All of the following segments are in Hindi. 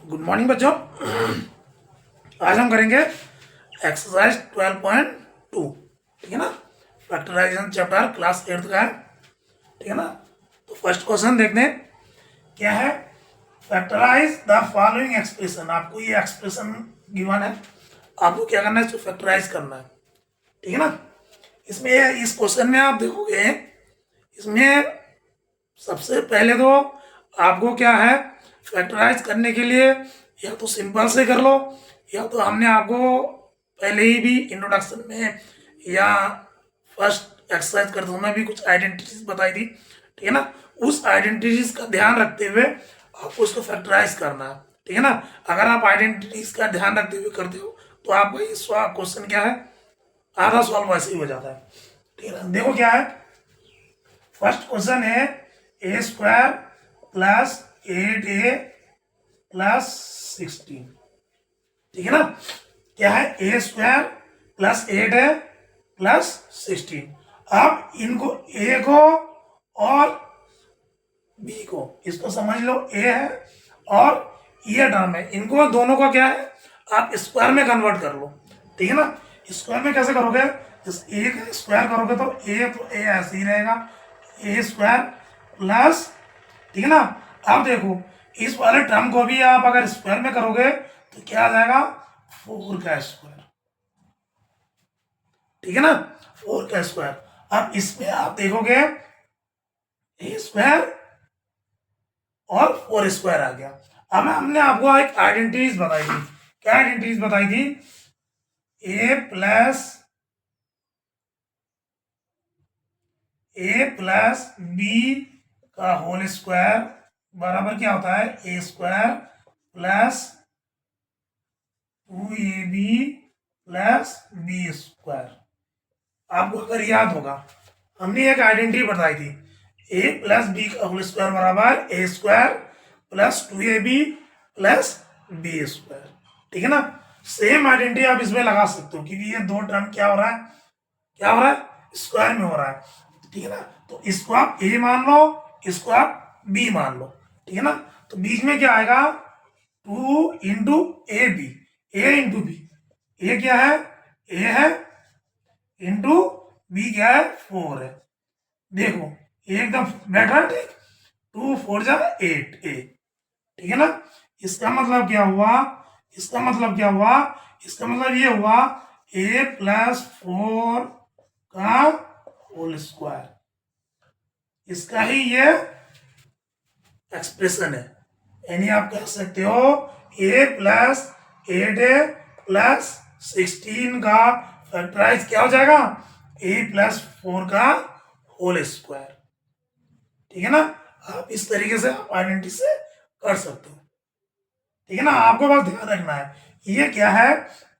गुड मॉर्निंग बच्चों। आज हम करेंगे एक्सरसाइज 12.2। ठीक है ना। फैक्टराइजेशन चैप्टर क्लास 8 का है। ठीक है ना। तो फर्स्ट क्वेश्चन देखते हैं क्या है। Factorise the following expression. आपको ये एक्सप्रेशन गिवन है, आपको क्या करना है, इसको फैक्टराइज करना है। ठीक है ना। इसमें इस क्वेश्चन में आप देखोगे, इसमें सबसे पहले तो आपको क्या है, फैक्टराइज करने के लिए या तो सिंपल से कर लो, या तो हमने आपको पहले ही भी इंट्रोडक्शन में या फर्स्ट एक्सरसाइज करते समय भी कुछ आइडेंटिटीज बताई थी। ठीक है ना। उस आइडेंटिटीज का ध्यान रखते हुए आपको उसको फैक्टराइज करना है। ठीक है ना। अगर आप आइडेंटिटीज का ध्यान रखते हुए करते हो तो आपका ये क्वेश्चन क्या है, आधा सॉल्व वैसे ही हो जाता है। ठीक है ना। देखो क्या है, फर्स्ट क्वेश्चन है A square plus 8a plus 16। ठीक है ना। क्या है, ए स्क्वायर प्लस 8 है प्लस 16। अब इनको ए को और बी को, इसको समझ लो ए है और ये टर्म है, इनको दोनों का क्या है, आप स्क्वायर में कन्वर्ट कर लो। ठीक है ना। स्क्वायर में कैसे करोगे, इस ए का स्क्वायर करोगे तो ए ऐसे ही रहेगा, ए स्क्वायर प्लस, ठीक है ना। अब देखो इस वाले टर्म को भी आप अगर स्क्वायर में करोगे तो क्या आ जाएगा, 4 का स्क्वायर। ठीक है ना, 4 का स्क्वायर। अब इसमें आप देखोगे ए स्क्वायर और 4 स्क्वायर आ गया। अब हमने आपको एक आइडेंटिटीज बताई थी, क्या आइडेंटिटीज बताई थी, ए प्लस बी का होल स्क्वायर बराबर क्या होता है, A square plus 2ab plus B square. आपको अगर याद होगा हमने एक आइडेंटिटी बताई थी, ए प्लस बी का होल स्क्वायर बराबर A square plus 2ab plus B square. ठीक है ना। सेम आइडेंटिटी आप इसमें लगा सकते हो क्योंकि ये दो टर्म क्या हो रहा है, क्या हो रहा है, स्क्वायर में हो रहा है। ठीक है ना। तो इसको आप ए मान लो, इसको आप बी मान लो। ठीक है ना। तो बीच में क्या आएगा, 2 into A B, A into B, A क्या है, ए है, इंटू बी क्या है, 4 है। देखो ये एकदम बैठ रहा है, ठीक, 2 4 जा 8 ए। ठीक है ना। इसका मतलब क्या हुआ, इसका मतलब क्या हुआ, इसका मतलब ये हुआ ए प्लस 4 का होल स्क्वायर, इसका ही ये एक्सप्रेशन है। यानी आप कह सकते हो ए प्लस 8a प्लस 16 का फैक्टराइज क्या हो जाएगा, ए प्लस 4 का होल स्क्वायर। ठीक है ना। आप इस तरीके से आप आइडेंटिटी से कर सकते हो। ठीक है ना। आपको बस ध्यान रखना है, ये क्या है,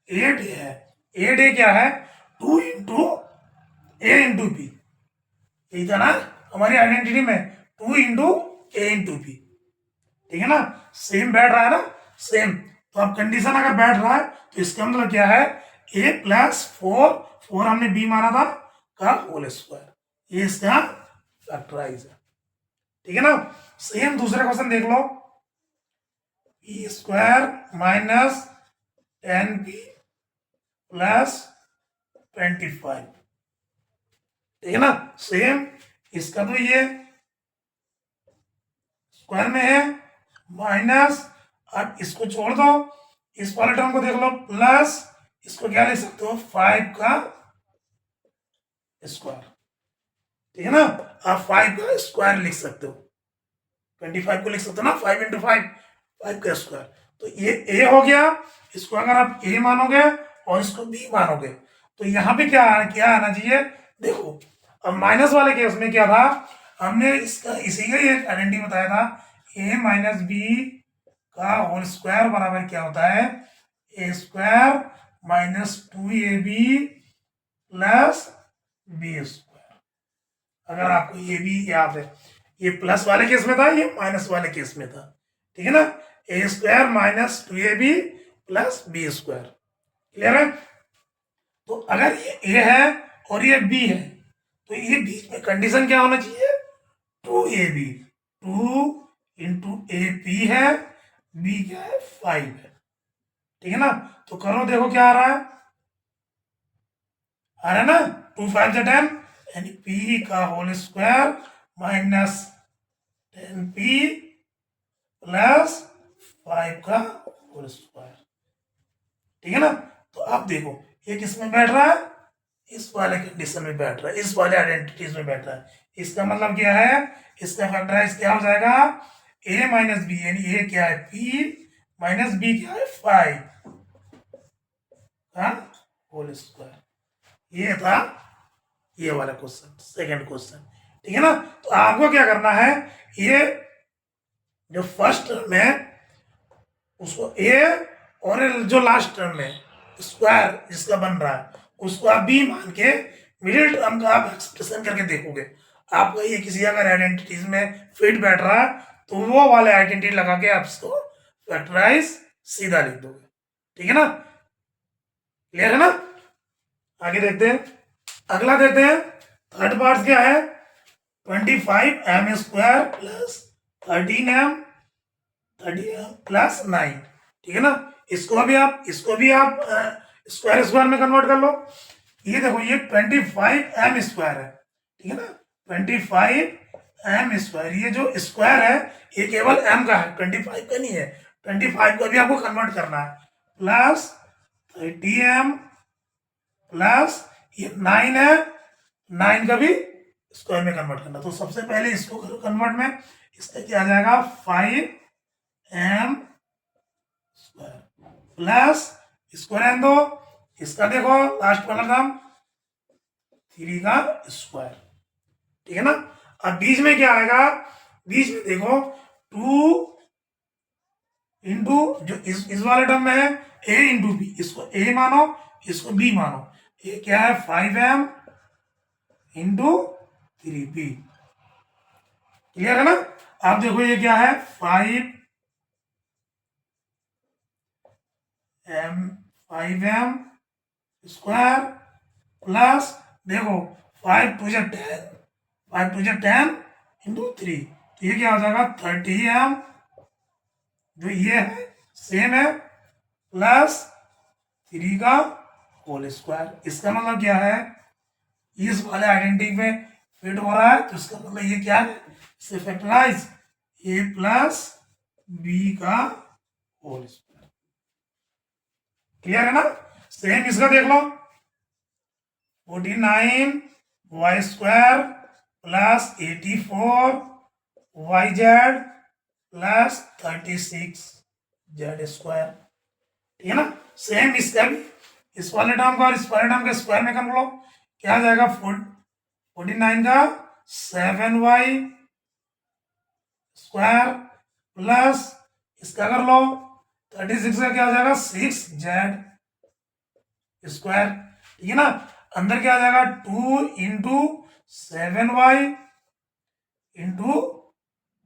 8a है, 8a क्या है, 2 इंटू ए इंटू बी, यही था ना हमारी आइडेंटिटी में, 2 इंटू ए इंटू बी। ठीक है ना। सेम बैठ रहा है ना, सेम। तो अब कंडीशन अगर बैठ रहा है तो इसका मतलब क्या है, ए प्लस 4 हमने बी माना था का होल स्क्वायर, ये इसका फैक्टराइज है। ठीक है ना। सेम दूसरा क्वेश्चन देख लो, B square minus 10b plus 25। ठीक है ना। सेम इसका तो ये स्क्वायर में है, माइनस, अब इसको छोड़ दो, इस वाले टर्म को देख लो, प्लस, इसको क्या लिख सकते हो, 5 का स्क्वायर। ठीक है ना। आप 5 का स्क्वायर लिख सकते हो, 25 को लिख सकते हो ना, 5 इंटू 5 का स्क्वायर। तो ये ए हो गया, इसको अगर आप ए मानोगे और इसको बी मानोगे तो यहाँ पे क्या क्या आना चाहिए, देखो अब माइनस वाले केस में क्या था, हमने इसका इसी का ही एक आइडेंटिटी बताया था, ए माइनस बी का होल स्क्वायर बराबर क्या होता है, A square minus 2ab plus B square. अगर आपको ये भी याद है, ये प्लस वाले केस में था, ये माइनस वाले केस में था। ठीक है ना। A square minus 2ab plus B square, clear है। तो अगर ये ए है और ये बी है तो ये बीच में कंडीशन क्या होना चाहिए, 2ab, 2 इंटू ए बी है बी क्या है 5 है, ठीक है ना। तो करो देखो क्या आ रहा है, आ रहा है ना, 2 5 10 यानी पी का whole square minus 10p plus 5 का होल स्क्वायर, ठीक है ना। तो अब देखो ये किस में बैठ रहा है, इस वाले कंडीशन में बैठ रहा है, इस वाले आइडेंटिटीज में बैठ रहा है। इसका मतलब क्या है, इसका फैक्टराइज क्या हो जाएगा, a माइनस बी, यानी a क्या है p माइनस b क्या है 5 का होल स्क्वायर। ये था ये वाला क्वेश्चन, सेकंड क्वेश्चन, ठीक है ना। तो आपको क्या करना है, ये जो फर्स्ट टर्म है उसको ए, और जो लास्ट टर्म है स्क्वायर जिसका बन रहा है उसको आप बी मान के मिडिल टर्म का आप एक्सप्रेशन करके देखोगे, आपका ये किसी अगर आइडेंटिटीज में फिट बैठ रहा है तो वो वाले आइडेंटिटी लगा के आप इसको फैक्टराइज सीधा लिख दोगे, ठीक है ना। क्लियर है ना। आगे देखते हैं, अगला देखते हैं, थर्ड पार्ट क्या है, 25m square plus 13m plus 9, ठीक है ना। इसको भी आप स्क्वायर स्क्वायर में कन्वर्ट कर लो। ये देखो ये 25m स्क्वायर है, ठीक है ना, 25m स्क्वायर, ये जो स्क्वायर है ये केवल m का है, 25 का नहीं है, 25 को भी आपको कन्वर्ट करना है, प्लस 30m प्लस ये 9 है, 9 का भी स्क्वायर में कन्वर्ट करना। तो सबसे पहले इसको करो कन्वर्ट में, इसका क्या आ जाएगा 5m स्क्वायर प्लस इसको रहने दो, इसका देखो लास्ट वाला टर्म 3 का स्क्वायर, ठीक है ना। अब बीच में क्या आएगा, बीच में देखो 2 इंटू जो इस वाले टर्म में है a इंटू बी, इसको a मानो इसको b मानो, ये क्या है 5m इंटू 3p, क्लियर है ना। आप देखो ये क्या है 5m स्क्वायर प्लस देखो 5 टू 10, 5 टू 10 इंटू 3, तो ये क्या हो जाएगा 30m, जो ये है सेम है, प्लस 3 का होल स्क्वायर। इसका मतलब क्या है, इस वाले आइडेंटिटी में फिट हो रहा है, तो इसका मतलब ये क्या है, इसे फैक्टराइज a प्लस बी का होल स्क्वायर, क्लियर है ना। सेम इसका देख लो 49y square plus 84yz plus 36z square, ठीक है ना। सेम इसका भी इस वाले टर्म का और इस वाले टर्म के स्क्वायर में कर लो, क्या आ जाएगा 49 का 7y स्क्वायर प्लस इसका कर लो 36 का क्या आ जाएगा 6z स्क्वायर, ठीक है ना। अंदर क्या आ जाएगा 2 into 7y into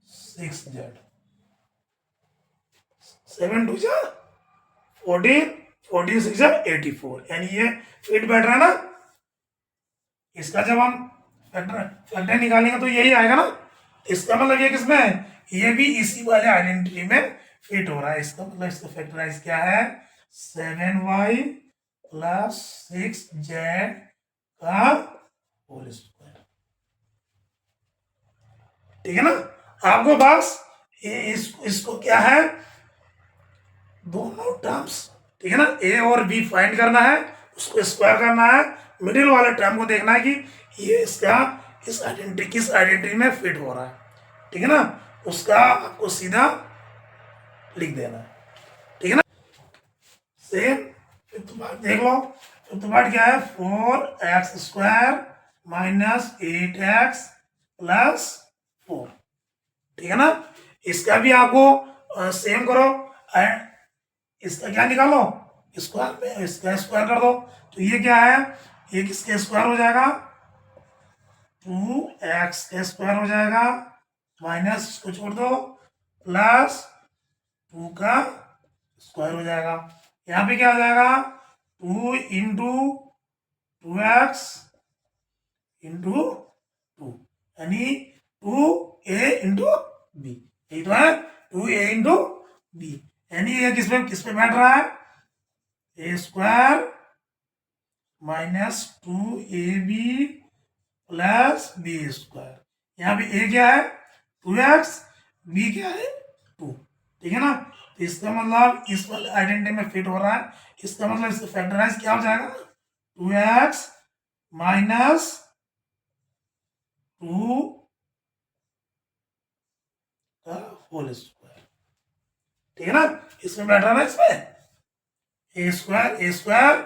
6z, 7 to जा 14, 46 जा 84, यानी ये फिट बैठ रहा है ना। इसका जब हम फैक्टर निकालेंगे तो यही आएगा ना, इसका मतलब ये किसमें है, ये भी इसी वाले आइडेंटिटी में फिट हो रहा है। इसका मतलब इसका फैक्टराइज क्या है 7y प्लस 6z का होल स्क्वायर, ठीक है ना। आपको बस इसको क्या है दोनों टर्म्स, ठीक है ना, a और b फाइंड करना है, उसको स्क्वायर करना है, मिडिल वाले टर्म को देखना है कि ये इसका इस आइडेंटिटी किस आइडेंटिटी में फिट हो रहा है, ठीक है ना, उसका आपको सीधा लिख देना है, ठीक है ना। सेम फिफ्थ पार्ट देख लो, फिफ्थ पार्ट क्या है 4x square minus 8x plus 4, ठीक है ना। इसका भी आपको सेम करो, इसका क्या निकालो स्क्वायर में, इसका स्क्वायर कर दो, तो ये क्या है, ये किसके स्क्वायर हो जाएगा 2x का स्क्वायर हो जाएगा माइनस इसको छोड़ दो प्लस 2 का स्क्वायर हो जाएगा, यहाँ पे क्या हो जाएगा 2 इंटू 2x इंटू 2, यानी 2a इंटू बी, यही तो है 2a इंटू बी, यानी ये किस पे बैठ रहा है, A square minus 2ab plus B square. यहाँ पे ए क्या है 2x, बी क्या है 2, ठीक है ना। तो इसका मतलब इस वाले आइडेंटिटी में फिट हो रहा है, इसका मतलब इसका फैक्टराइज क्या हो जाएगा 2x माइनस 2 का होल स्क्वायर, ठीक है ना। इसमें बैठ रहा है ना, इसमें ए स्क्वायर,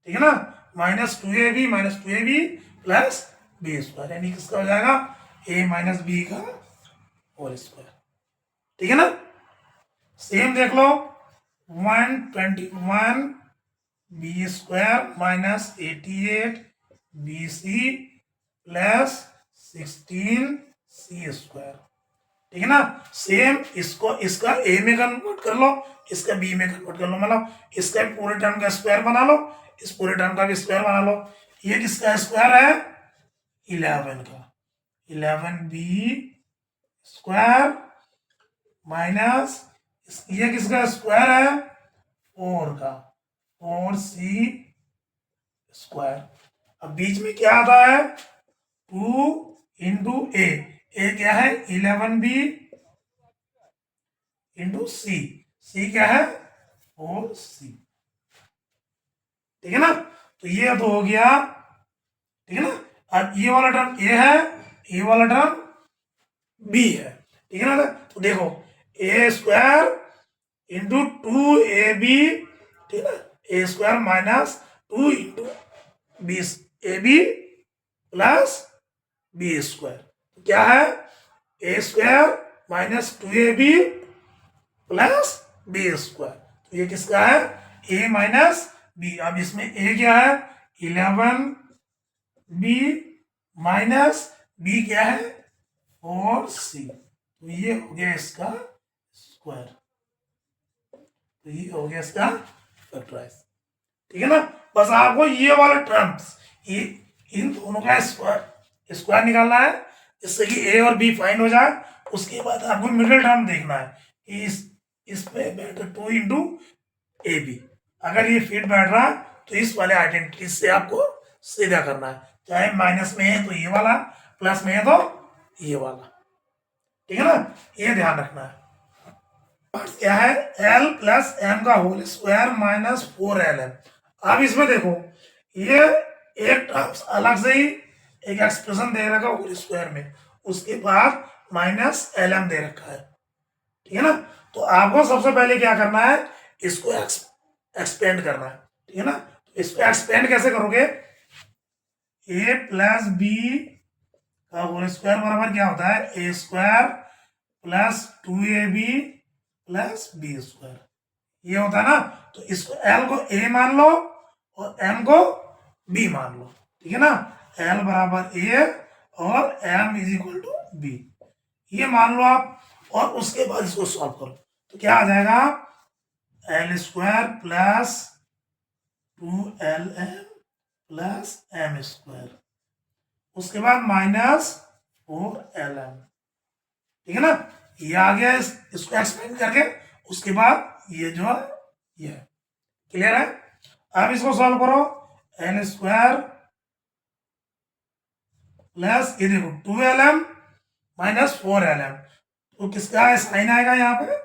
ठीक है ना, minus two a B plus B square, यानी किसका हो जाएगा ए माइनस बी का होल स्क्वायर, ठीक है ना। सेम देख लो 121 b square minus 88 b c plus 16 c square, ठीक है ना। सेम इसको इसका ए में कन्वर्ट कर लो, इसका बी में कन्वर्ट कर लो, मतलब इसका पूरे टर्म का स्क्वायर बना लो, इस पूरे टर्म का भी स्क्वायर बना लो। ये किसका स्क्वायर है 11 का, 11 बी स्क्वायर माइनस ये किसका स्क्वायर है 4 का, 4 सी स्क्वायर। अब बीच में क्या आता है 2 इंटू ए क्या है 11 बी इंटू सी, सी क्या है 4 सी, ठीक है ना। तो ये तो हो गया, ठीक है ना। अब ये वाला टर्म ए है, ये वाला टर्म बी है, ठीक है ना। तो देखो ए स्क्वायर इंटू 2ab, ठीक है ना, A square minus 2 into B A B plus B square, तो क्या है A square minus 2ab plus B square. तो ये किसका है ए माइनस बी। अब इसमें ए क्या है 11 बी माइनस बी क्या है 4 सी, तो ये हो गया इसका स्क्वायर, तो ये हो गया इसका फैक्टराइज, ठीक है ना। बस आपको ये वाला टर्म्स ये इन दोनों का स्क्वायर निकालना है, जिससे कि ए और बी फाइंड हो जाए। उसके बाद आपको मिडिल टर्म देखना है कि इस पे बैठ 2 इंटू ए बी, अगर ये फिट बैठ रहा तो इस वाले आइडेंटिटी से आपको सीधा करना है, चाहे माइनस में है तो ये वाला, प्लस में है तो ये वाला, ठीक है ना। ये ध्यान रखना है। क्या है एल प्लस एम का होल स्क्वायर माइनस 4lm। अब इसमें देखो ये एक टर्म्स अलग से ही एक एक्सप्रेशन दे रखा होल स्क्वायर में, उसके बाद माइनस lm दे रखा है, ठीक है ना। तो आपको सबसे पहले क्या करना है इसको एक्सपेंड करना है, ठीक है ना। तो इसको एक्सपेंड कैसे करोगे ए प्लस बी का होल स्क्वायर बराबर क्या होता है A square plus 2ab plus B square, ये होता है ना। तो इसको एल को ए मान लो और एम को बी मान लो, ठीक है ना। एल बराबर ए और m is equal to b, ये मान लो आप, और उसके बाद इसको सॉल्व करो तो क्या आ जाएगा l square plus 2lm plus m square, उसके बाद माइनस 4lm, ठीक है ना। ये आ गया इसको एक्सपेंड करके, उसके बाद ये जो है ये क्लियर है। अब इसको सॉल्व करो एल स्क्वायर प्लस ये देखो 2lm माइनस 4lm, तो किसका साइन आएगा यहाँ पे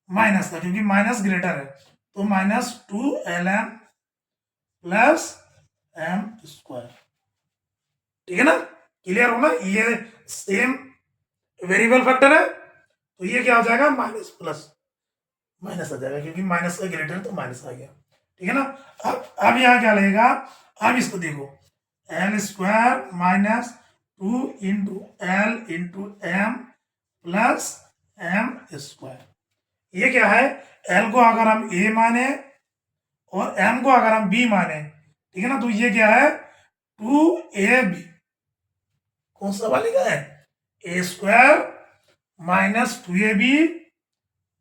माइनस का, क्योंकि माइनस ग्रेटर है, तो minus 2lm plus m square, ठीक है ना। क्लियर हो ना, ये सेम वेरिएबल फैक्टर है, तो ये क्या हो जाएगा माइनस प्लस माइनस आ जाएगा, क्योंकि माइनस का ग्रेटर तो माइनस आ गया, ठीक है ना। अब यहाँ क्या लगेगा, अब इसको देखो l square minus 2 into l into m plus m square, ये क्या है एल को अगर हम ए माने और एम को अगर हम बी माने, ठीक है ना, तो ये क्या है 2ab, कौन सा वाले का है A square minus 2ab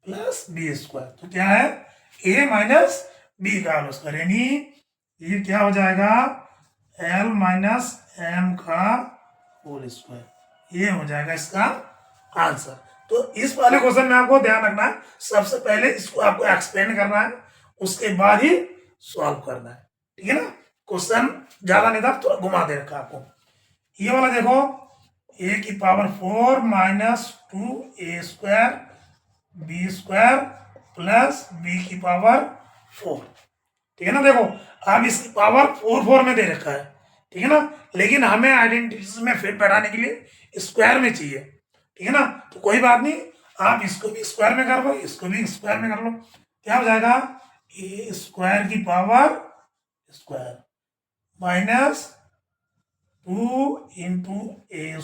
plus B square, तो क्या है ए माइनस बी का होल स्क्वायर, यानी ये क्या हो जाएगा एल माइनस एम का होल स्क्वायर, ये हो जाएगा इसका आंसर। तो इस वाले क्वेश्चन में आपको ध्यान रखना है, सबसे पहले इसको आपको एक्सप्लेन करना है, उसके बाद ही सॉल्व करना है, ठीक है ना। क्वेश्चन ज्यादा नहीं था, थोड़ा घुमा दे रखा आपको। ये वाला देखो, a की power 4 minus 2a² b² plus b की पावर 4, ठीक है ना। देखो अब इसकी पावर 4 में दे रखा है, ठीक है ना, लेकिन हमें आइडेंटिटीज में फिट बैठाने के लिए स्क्वायर में चाहिए, ठीक है ना। तो कोई बात नहीं, आप इसको भी स्क्वायर में कर लो, इसको भी स्क्वायर में कर लो। क्या हो जाएगा, a² की power square minus 2 into a²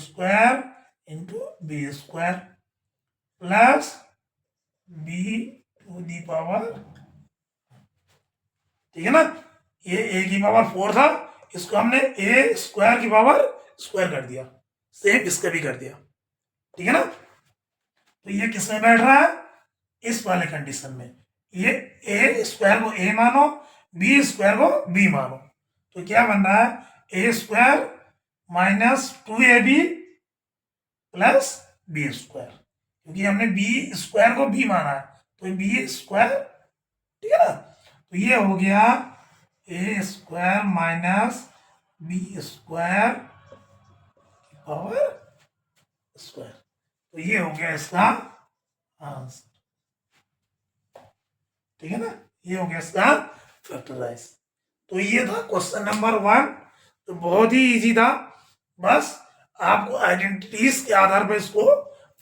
plus b², ठीक है ना। ये a की पावर 4 था, इसको हमने a² की पावर स्क्वायर कर दिया, सेम इसका भी कर दिया, ठीक है ना। तो ये किस में बैठ रहा है, इस वाले कंडीशन में, ये a² को a मानो, b² को b मानो, तो क्या बन रहा है, a² minus 2ab plus b², क्योंकि हमने b² को b माना है, तो b², ठीक है ना। तो ये हो गया a² minus b² power square, तो ये हो गया इसका आंसर, ठीक है ना। ये हो गया इसका फैक्टराइज। तो ये था क्वेश्चन नंबर 1, तो बहुत ही इजी था, बस आपको आइडेंटिटीज के आधार पर इसको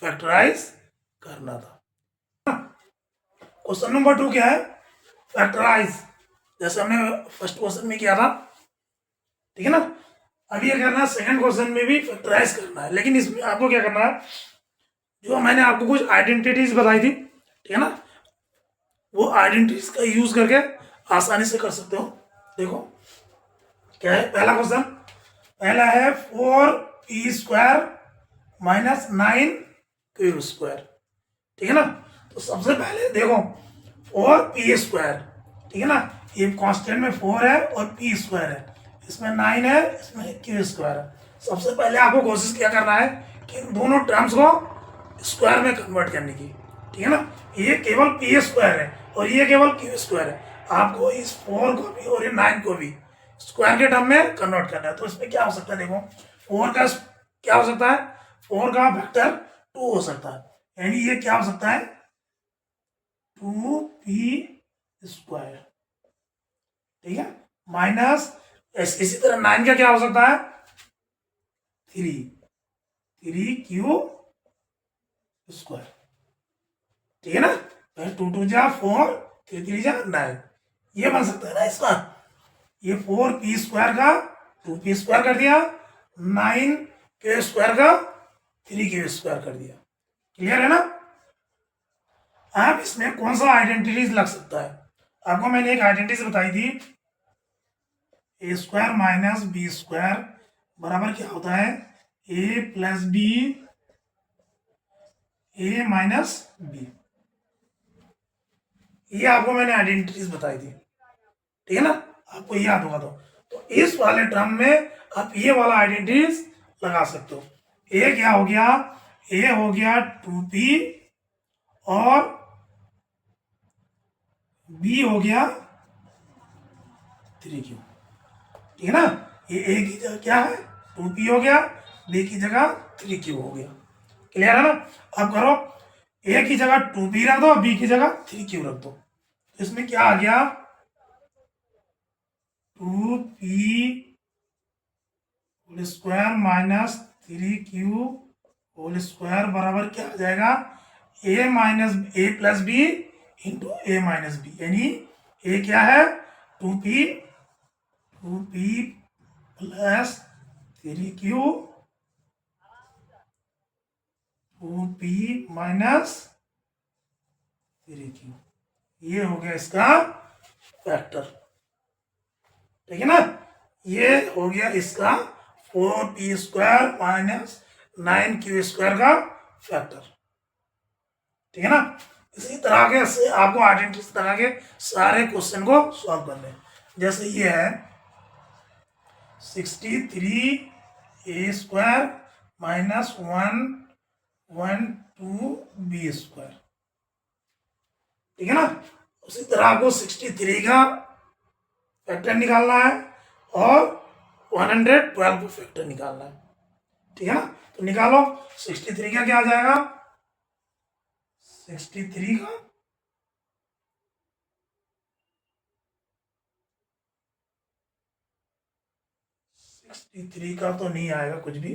फैक्टराइज करना था। क्वेश्चन नंबर 2 क्या है, फैक्टराइज, जैसे हमने फर्स्ट क्वेश्चन में किया था, ठीक है ना। अब ये करना है सेकंड क्वेश्चन में भी फैक्टराइज करना है, लेकिन इसमें आपको क्या करना है, जो मैंने आपको कुछ आइडेंटिटीज बताई थी, ठीक है ना, वो आइडेंटिटीज का यूज करके आसानी से कर सकते हो। देखो क्या है पहला क्वेश्चन, पहला है 4p² माइनस 9q², ठीक है ना। तो सबसे पहले देखो 4p², ठीक है ना, ये कांस्टेंट में 4 है और p² है, इसमें 9 है, इसमें q² है। सबसे पहले आपको कोशिश क्या करना है कि इन दोनों टर्म्स को स्क्वायर में कन्वर्ट करने की, ठीक है ना। ये केवल p² है और ये केवल q² है, आपको इस 4 को भी और ये 9 को भी स्क्वायर के टर्म में कन्वर्ट करना है। तो इसमें क्या हो सकता है, देखो 4 का क्या हो सकता है, 4 का फैक्टर 2 हो सकता है, यानी ये क्या हो सकता है 2p², ठीक है, माइनस इसी तरह 9 का क्या हो सकता है 3q², ठीक है ना। 2 2 जा 4, 3 3 जा 9, ये बन सकता है ना इसका, ये 4p² का 2p² कर दिया, 9k² का 3k² कर दिया, क्लियर है ना। अब इसमें कौन सा आइडेंटिटीज लग सकता है, आपको मैंने एक आइडेंटिटीज बताई थी, a² माइनस b² बराबर क्या होता है a plus b a minus b, ये आपको मैंने आइडेंटिटीज बताई थी, ठीक है ना, आपको याद होगा। तो इस वाले टर्म में आप ये वाला आइडेंटिटीज लगा सकते हो। ए क्या हो गया, ए हो गया 2p और b हो गया 3q, ठीक है ना। ये ए की जगह क्या है 2p हो गया, b की जगह 3q हो गया, क्लियर है ना। अब करो, ए की जगह 2p रख दो, b की जगह 3q रख दो, इसमें क्या आ गया 2p² माइनस 3q² बराबर क्या आ जाएगा a plus b into a minus b, यानी a क्या है 2p plus 3q 2p minus 3q, ये हो गया इसका फैक्टर, ठीक है ना। ये हो गया इसका 4p² माइनस 9q² का फैक्टर, ठीक है ना। इसी तरह से आपको आइडेंटिटी लगा के सारे क्वेश्चन को सॉल्व करने, जैसे ये है 63a² माइनस 1 2b²। ठीक है ना। उसी तरह आपको 63 का फैक्टर निकालना है और 112 को फैक्टर निकालना है। ठीक है ना। तो निकालो 63 का क्या आ जाएगा, 63 का 63 का तो नहीं आएगा कुछ भी,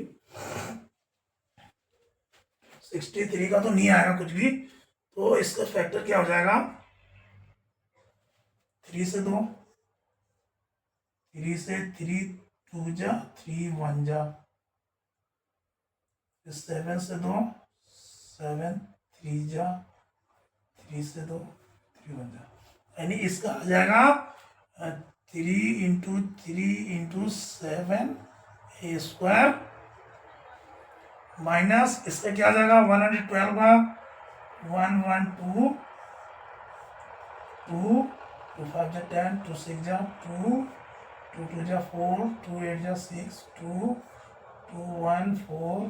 63 का तो नहीं आएगा कुछ भी। तो इसका फैक्टर क्या हो जाएगा, 3 से 2, 3 से 3 2 जा 3 1 जा, 7 से 2 7 3 जा, 3 से 2 3 1 जा, यानी इसका आ जाएगा 3 × 3 × 7 A² माइनस इसका क्या आ जाएगा 112 का 1 1 2 2 2 5 जा 10 2 6 जा 2 2 2 जा 4 2 8 जा 6 2 2 1 4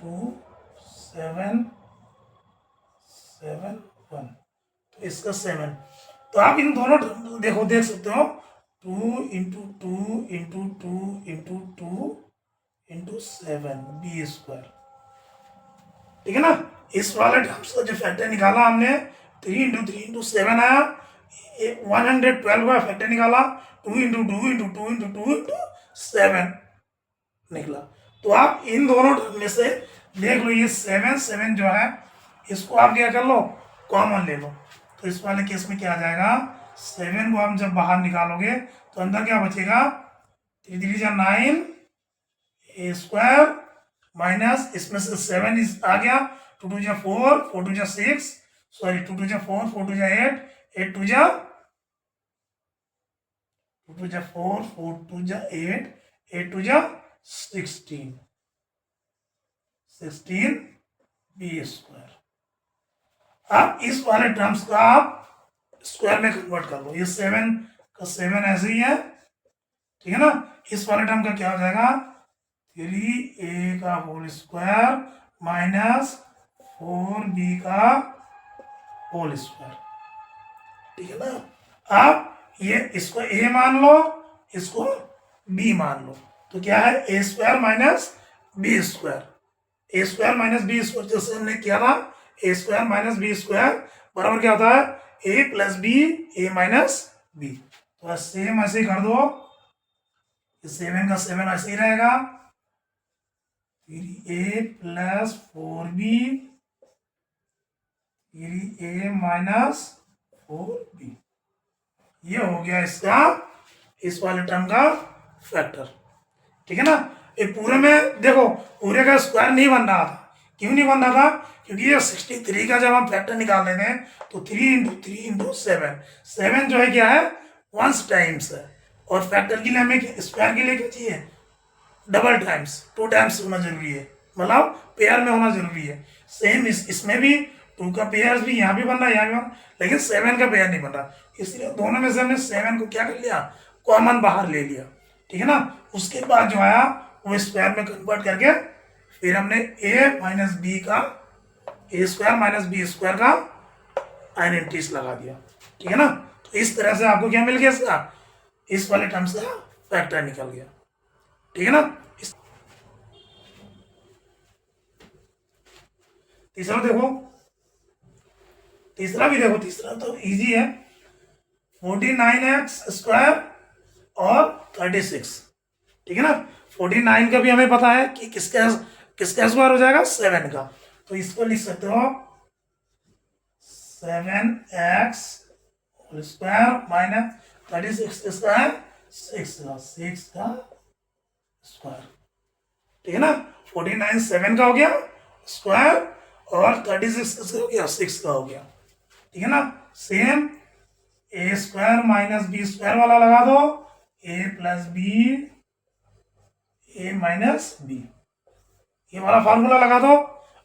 2 7 7 1, तो इसका 7। तो आप इन दोनों देखो देख सकते हो 2 × 2 × 2 × 2 × 7 b²। ठीक है ना। इस वाले टर्म्स का जो फैक्टर निकाला हमने 3 × 3 × 7 आया, 112 का फैक्टर निकाला 2 × 2 × 2 × 2 × 7 निकला। तो आप इन दोनों टर्म में से देख लो, ये 7 7 जो है इसको आप क्या कर लो, कॉमन ले लो। तो इस वाले केस में क्या आ जाएगा, 7 को हम जब बाहर निकालोगे तो अंदर क्या बचेगा, 3 3 जा 9 A² माइनस इसमें से 7 आ गया, 2 2 जा 4 4 2 जा 6 सॉरी 2 2 जा 4 4 2 जा 8 8 2 जा 2 2 जा 4 4 2 जा 8 8 2 जा 16 16 b²। अब इस वाले टर्म्स का आप स्क्वायर में कन्वर्ट कर लो, ये 7 का 7 ऐसे ही है। ठीक है ना। इस वाले टर्म का क्या हो जाएगा, 3a का होल स्क्वायर माइनस 4b का होल स्क्वायर। ठीक है ना। आप ये इसको a मान लो, इसको b मान लो, तो क्या है a² minus b²। a² minus b² जैसे हमने किया था, a² माइनस b² बराबर क्या होता है, a plus b a minus b। तो सेम ऐसे ही कर दो, 7 का 7 ऐसे ही रहेगा, 3a plus 4b 3a minus 4b, ये हो गया इसका इस वाले टर्म का फैक्टर। ठीक है ना। ये पूरे में देखो पूरे का स्क्वायर नहीं बन रहा था, क्यों नहीं बन रहा था, क्योंकि ये 63 का जब हम फैक्टर निकाल रहे थे तो 3 × 3 × 7 7 जो है क्या है, वंस टाइम्स है, और फैक्टर के लिए हमें स्क्वायर के लिए क्या चाहिए, डबल टाइम्स 2 टाइम्स होना जरूरी है, मतलब पेयर में होना जरूरी है। सेम इसमें भी 2 का पेयर भी यहाँ भी बन रहा है, यहाँ भी बन रहा है, लेकिन 7 का पेयर नहीं बन रहा, इसलिए दोनों में से हमने 7 को क्या कर लिया, कॉमन बाहर ले लिया। ठीक है ना। उसके बाद जो आया वो स्क्वायर में कन्वर्ट करके फिर हमने a माइनस b का a² माइनस b² का आइडेंटिटीज लगा दिया। ठीक है ना। तो इस तरह से आपको क्या मिल गया, इसका इस वाले टर्म्स का फैक्टर निकल गया। ठीक है ना। तीसरा देखो, तीसरा भी देखो, तीसरा तो इजी है, 49x² और 36। ठीक है ना। 49 का भी हमें पता है कि किसका किसका स्क्वायर हो जाएगा, 7 का, तो इसको लिख सकते हो 7x² माइनस 36 किसका है, 6 का स्क्वायर। ठीक है ना। 49 7 का हो गया स्क्वायर और 36 किसका हो गया, 6 का हो गया। ठीक है ना। सेम a² माइनस b² वाला लगा दो, a plus b a minus b, ये वाला फॉर्मूला लगा दो,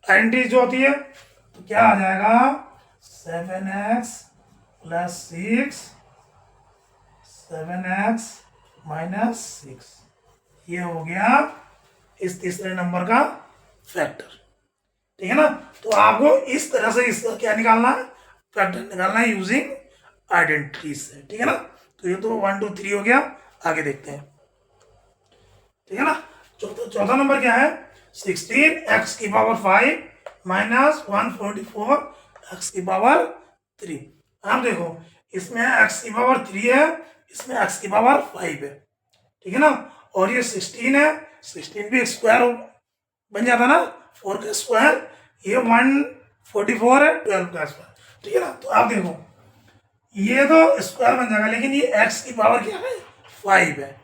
आइडेंटिटी जो होती है, तो क्या आ जाएगा 7x प्लस 6 7x माइनस 6, ये हो गया इस तीसरे नंबर का फैक्टर। ठीक है ना। तो आपको इस तरह से इसका क्या निकालना है, फैक्टर निकालना है यूजिंग आइडेंटिटीज से। ठीक है ना। तो ये तो 1 2 3 हो गया। आगे देखते हैं। ठीक है ना। चौथा नंबर क्या है, 16x⁵ माइनस 144x⁵। आप देखो इसमें x⁵ है, इसमें x⁵ है। ठीक है ना। और ये 16 है, 16 भी स्क्वायर बन जाता ना, 4 का स्क्वायर। ये 144 है, 12 का स्क्वायर। ठीक है ना। तो आप देखो ये तो स्क्वायर बन जाएगा, लेकिन ये x⁵ क्या है, 5 है।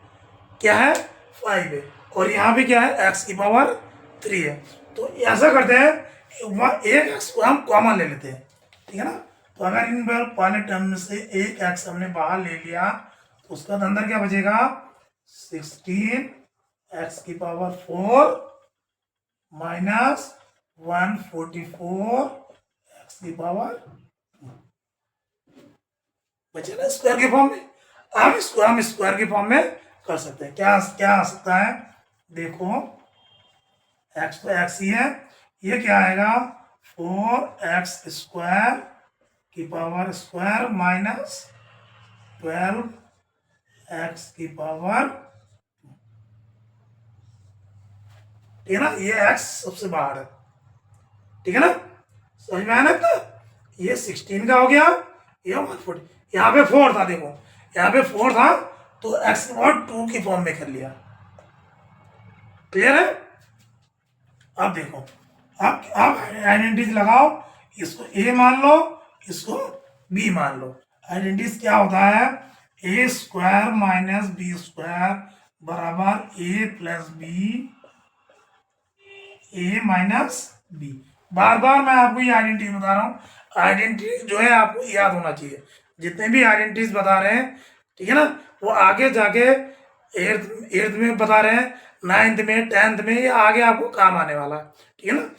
क्या है, 5 है। और यहाँ पे क्या है, x⁵ है। तो ऐसा करते हैं, एक एक्स को हम कॉमन ले लेते हैं। ठीक है ना। तो अगर इन पहले टर्म में से एक एक्स हमने बाहर ले लिया, तो उसका अंदर क्या बचेगा, 16x⁴ माइनस 144x⁵ बचे ना स्क्वायर के फॉर्म में। अब इसको हम स्क्वायर के फॉर्म में कर सकते हैं। क्या क्या आ सकता है, देखो एक्स तो एक्स ही है, ये क्या आएगा, 4x² माइनस 12x⁵। ठीक है ना। ये x सबसे बाहर है। ठीक है ना, समझ में आया ना इतना। ये 16 का हो गया, ये 140, यहाँ पे 4 था, देखो यहाँ पे 4 था, तो x⁵ 2 की फॉर्म में कर लिया। क्लियर है। अब देखो, आप आइडेंटिटीज लगाओ, इसको a मान लो, इसको b मान लो। आइडेंटिटीज क्या होता है, a² माइनस b² बराबर a plus B, a minus B. बार बार मैं आपको ये आइडेंटिटी बता रहा हूँ, आइडेंटिटी जो है आपको याद होना चाहिए। जितने भी आइडेंटिटीज बता रहे हैं, ठीक है ना, वो आगे जाके एट्थ में बता रहे हैं, 9th में, 10th में, ये आगे आपको काम आने वाला है। ठीक है ना।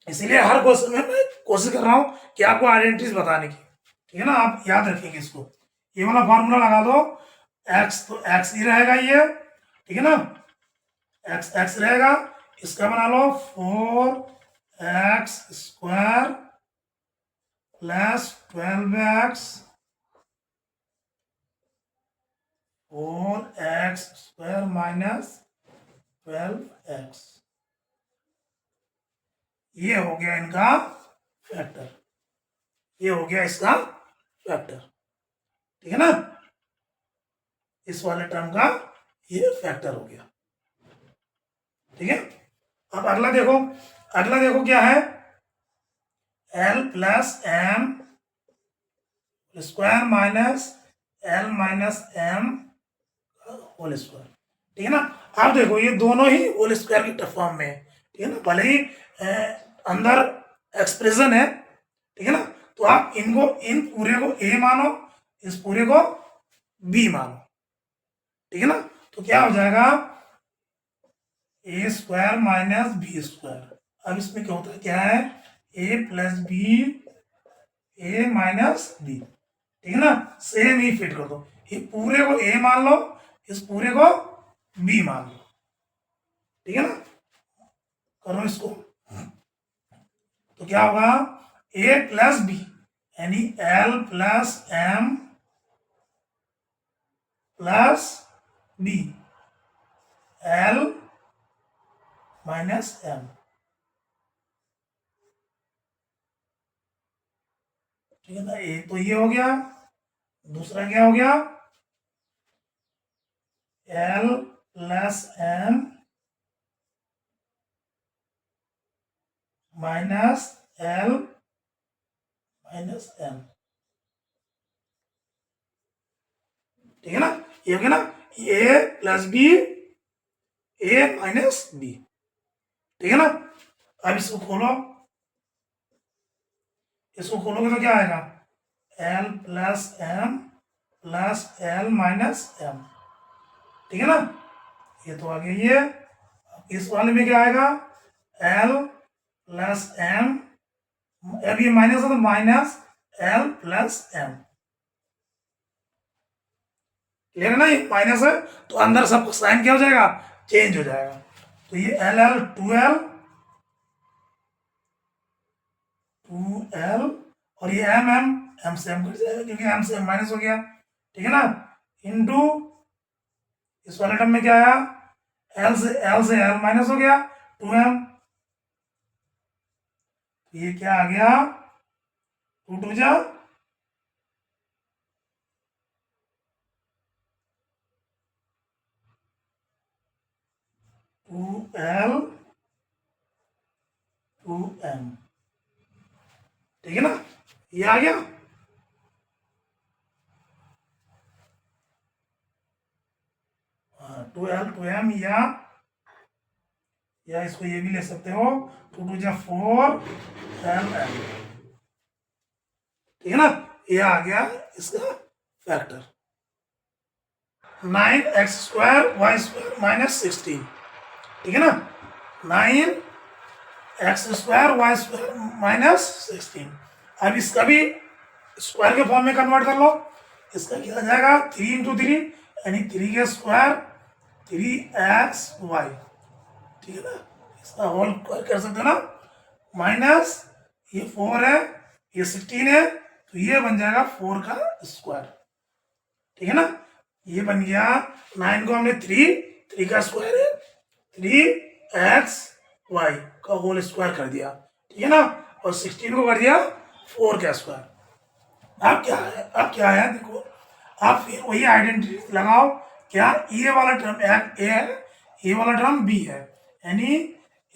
इसीलिए हर क्वेश्चन में मैं कोशिश कर रहा हूँ कि आपको आइडेंटिटीज बताने की। ठीक है ना। आप याद रखिएगा इसको, ये वाला फॉर्मूला लगा दो। एक्स तो एक्स ही रहेगा ये, ठीक है ना, एक्स एक्स रहेगा। इसका बना लो 4x² plus 12x, 4x² minus 12x। ये हो गया इनका फैक्टर, ये हो गया इसका फैक्टर। ठीक है ना, इस वाले टर्म का ये फैक्टर हो गया। ठीक है। अब अगला देखो, अगला देखो क्या है, l plus m square minus l minus m whole square. ठीक है ना। अब देखो ये दोनों ही होल स्क्वायर की फॉर्म में है। ठीक है ना, भले ही अंदर एक्सप्रेशन है। ठीक है ना। तो आप इनको, इन पूरे को a मानो, इस पूरे को b मानो। ठीक है ना। तो क्या हो जाएगा, a² माइनस b²। अब इसमें क्या होता है, क्या है, a plus B, a minus b. ठीक है ना, सेम ही फिट कर दो, ये पूरे को a मान लो, इस पूरे को b मान लो। ठीक है ना, करो इसको। तो क्या होगा, a प्लस बी यानी l plus m plus b, l minus m। ठीक है ना, एक तो ये हो गया, दूसरा क्या हो गया, l plus m minus l minus m। ठीक है ना, ये हो गया ना, a plus B, a minus b. ठीक है ना। अब इसको खोलो, इसको खोलोगे तो क्या आएगा, l plus m plus l minus m। ठीक है ना, ये तो आ गया ये। इस वाले में क्या आएगा, l प्लस m, अब ये माइनस है तो minus l plus m। Clear है ना, ये माइनस है तो अंदर सबका साइन क्या हो जाएगा, चेंज हो जाएगा। तो ये l l 2l 2l, और ये m m m से m कट जाएगा क्योंकि m से m माइनस हो गया, ठीक है ना, इंटू इस वाले टर्म में क्या आया, l से l माइनस हो गया 2m, ये क्या आ गया 2 2 जा 2l 2m, ठीक है ना, ये आ गया। 2l 2m, या इसको ये भी ले सकते हो 2 2 जा 4 lm, ठीक है ना, ये आ गया इसका फैक्टर 9x² y² माइनस 16, ठीक है ना, 9x² y² माइनस 16। अब इसका भी स्क्वायर के फॉर्म में कन्वर्ट कर लो, इसका क्या आ जाएगा 3 इंटू 3 यानी 3 के स्क्वायर 3xy, ठीक है ना, इसका होल कर सकते हो ना, माइनस ये 4 है, ये 16 है, तो ये बन जाएगा 4 का स्क्वायर, ठीक है ना, ये बन गया 9 को हमने 3 का स्क्वायर है 3xy का होल स्क्वायर कर दिया, ठीक है ना, और 16 को कर दिया 4 का स्क्वायर। अब क्या है देखो, आप फिर वही आइडेंटिटी लगाओ, क्या ये वाला टर्म ए है, ये वाला टर्म बी है, यानी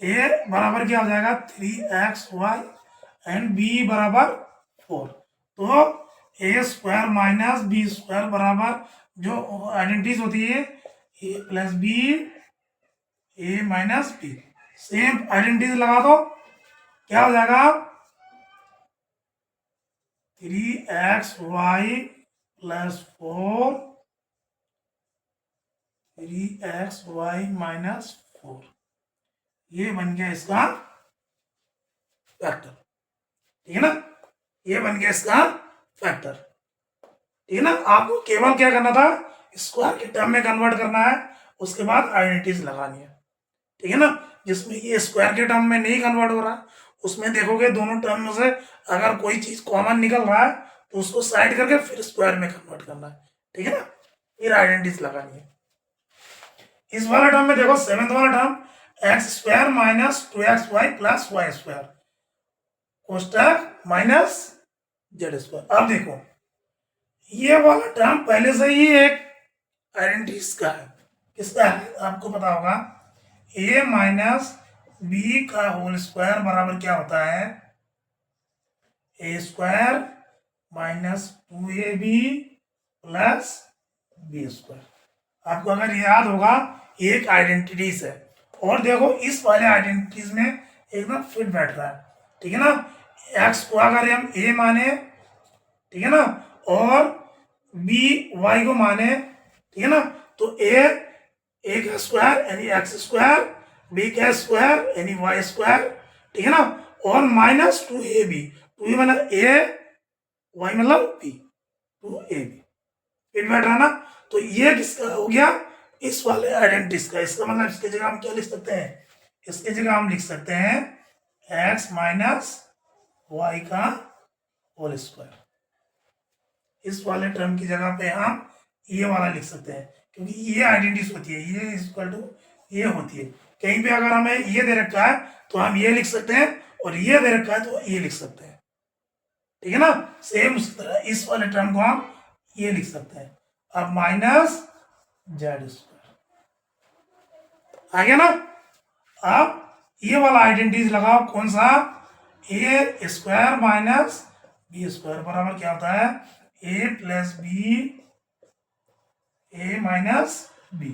ए बराबर क्या हो जाएगा 3xy एंड बी बराबर 4, तो ए स्क्वायर माइनस बी स्क्वायर बराबर जो आइडेंटिटीज होती है ए प्लस बी ए माइनस बी, सेम आइडेंटिटीज लगा दो, क्या हो जाएगा 3xy प्लस 4 3xy माइनस 4, ये बन गया इसका फैक्टर, ठीक है ना, ये बन गया इसका फैक्टर, ठीक है ना। आपको केवल क्या करना था, स्क्वायर के टर्म में कन्वर्ट करना है, उसके बाद आइडेंटिटीज लगानी है, ठीक है ना। जिसमें ये स्क्वायर के टर्म में नहीं कन्वर्ट हो रहा, उसमें देखोगे दोनों टर्म में से अगर कोई चीज कॉमन निकल रहा है तो उसको साइड करके फिर स्क्वायर में कन्वर्ट करना है, ठीक है ना, फिर आइडेंटिटीज लगानी है। इस वाला टर्म में देखो 7th वाला term x² minus 2xy plus y² कोष्टक माइनस z²। अब देखो ये वाला टर्म पहले से ही एक आइडेंटिटीज का है, किसका है आपको पता होगा, a माइनस बी का होल स्क्वायर बराबर क्या होता है a² minus 2ab plus b²। आपको अगर याद होगा ये एक आइडेंटिटीज है, और देखो इस वाले आइडेंटिटीज में एकदम फिट बैठ रहा है, ठीक है ना। x को अगर हम a माने, ठीक है ना, और b y को माने, ठीक है ना, तो a का स्क्वायर यानी x², b का स्क्वायर यानी y², ठीक है ना, और माइनस 2ab, 2 मतलब a, y मतलब b, 2ab, फिट बैठ रहा ना। तो ये किसका हो गया, इस वाले आइडेंटिटीज का। इसका मतलब इसकी जगह हम क्या लिख सकते हैं, इसकी जगह हम लिख सकते हैं x माइनस वाई का होल स्क्वायर। इस वाले टर्म की जगह पे हम ये वाला लिख सकते हैं, क्योंकि ये आइडेंटिटीज होती है, ये इक्वल टू ये होती है। कहीं पे अगर हमें ये दे रखा है तो हम ये लिख सकते हैं, और ये दे रखा है तो ये लिख सकते हैं, ठीक है ना। सेम उसी तरह इस वाले टर्म को हम ये लिख सकते हैं। अब माइनस z² आ गया ना। अब ये वाला आइडेंटिटीज लगाओ, कौन सा, a² माइनस b² बराबर क्या होता है a plus B a minus b,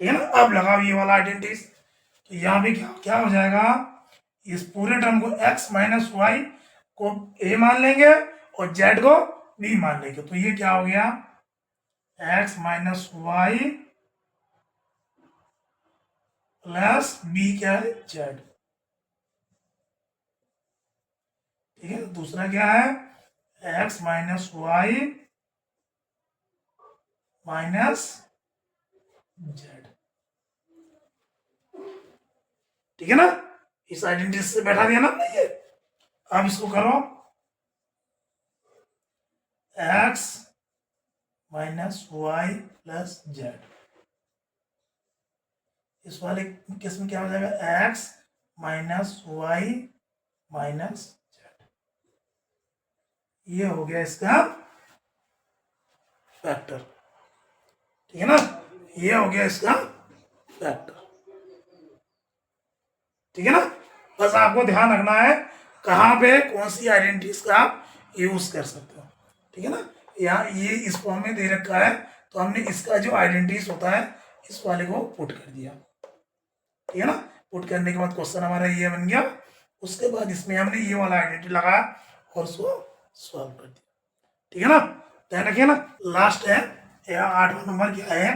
ठीक है ना। अब लगाओ ये वाला आइडेंटिटीज, तो यहाँ भी क्या हो जाएगा, इस पूरे टर्म को x माइनस वाई को a मान लेंगे और z को b मान लेंगे, तो ये क्या हो गया x minus y plus b क्या है z, ठीक है। दूसरा क्या है x minus y minus z, ठीक है ना। इस आइडेंटिटी से बैठा दिया ना ये, अब इसको करो x minus y plus z. इस वाले केस में क्या हो जाएगा x minus y minus z. ये हो गया इसका फैक्टर, ठीक है ना, ये हो गया इसका फैक्टर, ठीक है ना। बस आपको ध्यान रखना है कहाँ पे कौन सी आइडेंटिटीज का आप यूज कर सकते हो, ठीक है ना। यहाँ ये इस फॉर्म में दे रखा है तो हमने इसका जो आइडेंटिटीज होता है इस वाले को पुट कर दिया, ठीक है ना। पुट करने के बाद क्वेश्चन हमारा ये बन गया। उसके बाद इसमें हमने ये वाला आइडेंटिटी लगाया और उसको सॉल्व कर दिया, ठीक है ना। ध्यान रखिए ना। लास्ट है 8वां नंबर क्या है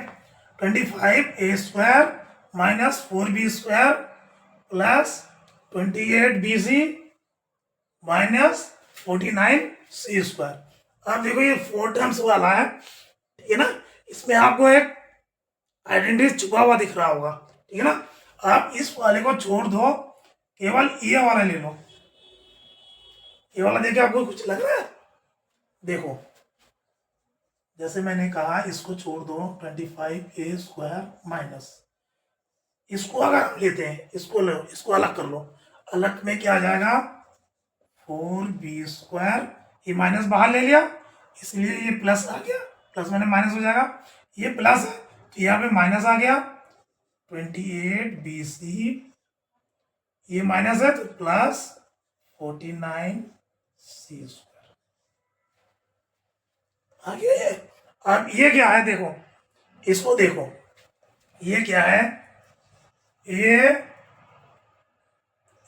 25a² minus 4b² plus 28bc minus 49c²। अब देखो ये 4 टर्म्स वाला है, ठीक है ना। इसमें आपको एक आइडेंटिटी छुपा हुआ दिख रहा होगा, ठीक है ना। आप इस वाले को छोड़ दो, केवल ये वाला ले लो। ये वाला देखिए आपको कुछ लग रहा है, देखो जैसे मैंने कहा इसको छोड़ दो 25a² माइनस, इसको अगर हम लेते हैं इसको लो, इसको अलग कर लो, अलग में क्या आ जाएगा 4b²। ये माइनस बाहर ले लिया इसलिए ये प्लस आ गया, प्लस मैंने माइनस हो जाएगा, ये प्लस है तो यहाँ पे माइनस आ गया 28bc, ये माइनस है तो प्लस 49c²। आ गया ये। अब ये क्या है देखो, इसको देखो, ये क्या है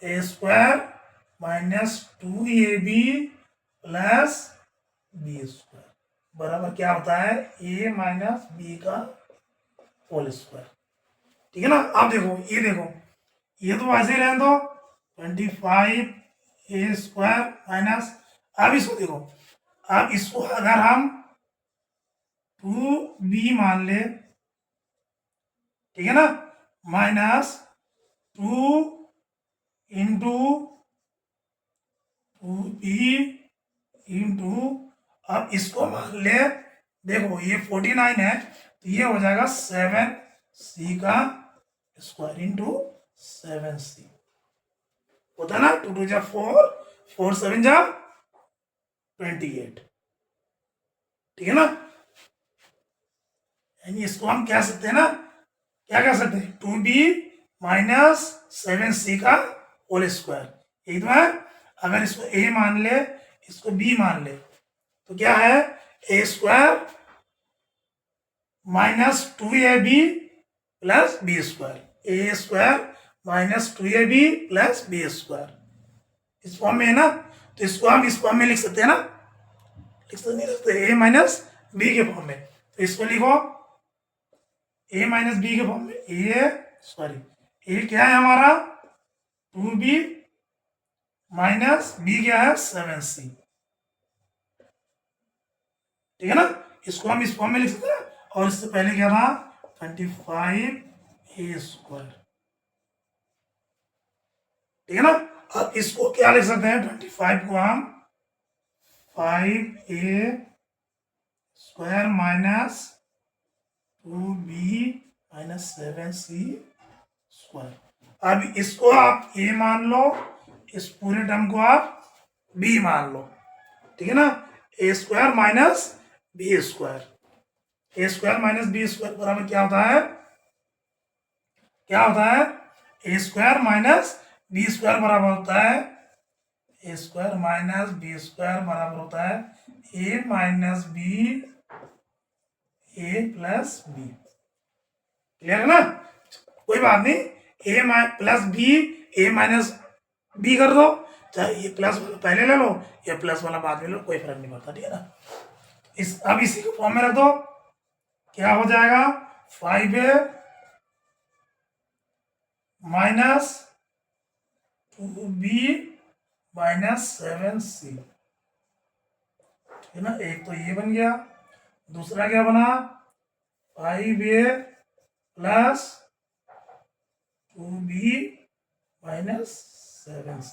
a² minus 2ab plus b² बराबर क्या होता है a माइनस b का होल स्क्वायर, ठीक है ना। अब देखो ये तो वैसे ही रहने दो 25a² माइनस, अब इसको देखो, अब इसको अगर हम 2b मान ले, ठीक है ना, माइनस 2 इंटू 2b इंटू, अब इसको मान ले, देखो ये 49 है तो ये हो जाएगा 7c का स्क्वायर इंटू 7c, होता है ना 2 2 जा 4, 4 7 जा 28, ठीक है ना। यानी इसको हम कह सकते हैं ना, क्या कह सकते हैं 2b माइनस 7c का होल स्क्वायर, यही तो है। अगर इसको a मान ले इसको b मान ले तो क्या है a² minus 2ab plus b², a² minus 2ab plus b², इस फॉर्म में है ना, तो इसको हम इस फॉर्म में लिख सकते हैं ना, लिख सकते नहीं लिखते a माइनस b के फॉर्म में, तो इसको लिखो a माइनस b के फॉर्म में, a क्या है हमारा 2b माइनस b क्या है 7c, ठीक है ना। इसको हम इस फॉर्म में लिख सकते हैं, और इससे पहले क्या था 25a², ठीक है ना। अब इसको क्या लिख सकते हैं 25 को हम 5a² minus 2b minus 7c²। अब इसको आप a मान लो, इस पूरे टर्म को आप b मान लो, ठीक है ना। a² minus b², a² minus b² बराबर क्या होता है, a² माइनस b² बराबर होता है a² माइनस b² बराबर होता है a minus b a plus b, clear है ना। कोई बात नहीं, a plus b a minus b कर दो, चाहे ये प्लस वाला पहले ले लो या प्लस वाला बाद में लो, कोई फर्क नहीं पड़ता, ठीक है ना। अब इसी को फॉर्म में रख दो, क्या हो जाएगा 5a minus 2b minus 7c, है ना। एक तो ये बन गया, दूसरा क्या बना 5a plus 2b minus 7c,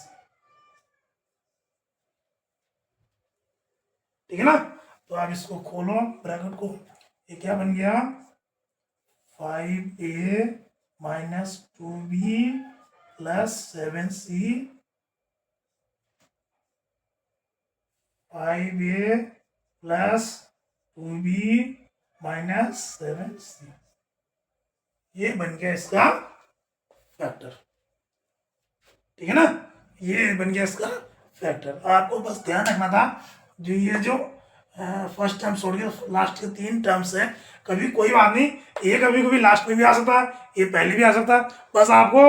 ठीक है ना। तो आप इसको खोलो ब्रैकेट को, ये क्या बन गया 5a minus 2b plus 7c, 5a plus 2b minus 7c, ये बन गया इसका फैक्टर। ठीक है ना, ये बन गया इसका फैक्टर। आपको बस ध्यान रखना था जो ये जो फर्स्ट टर्म छोड़ के लास्ट के 3 टर्म्स है, कभी कोई बात नहीं, ये कभी कभी लास्ट में भी आ सकता है, ये पहले भी आ सकता है। बस आपको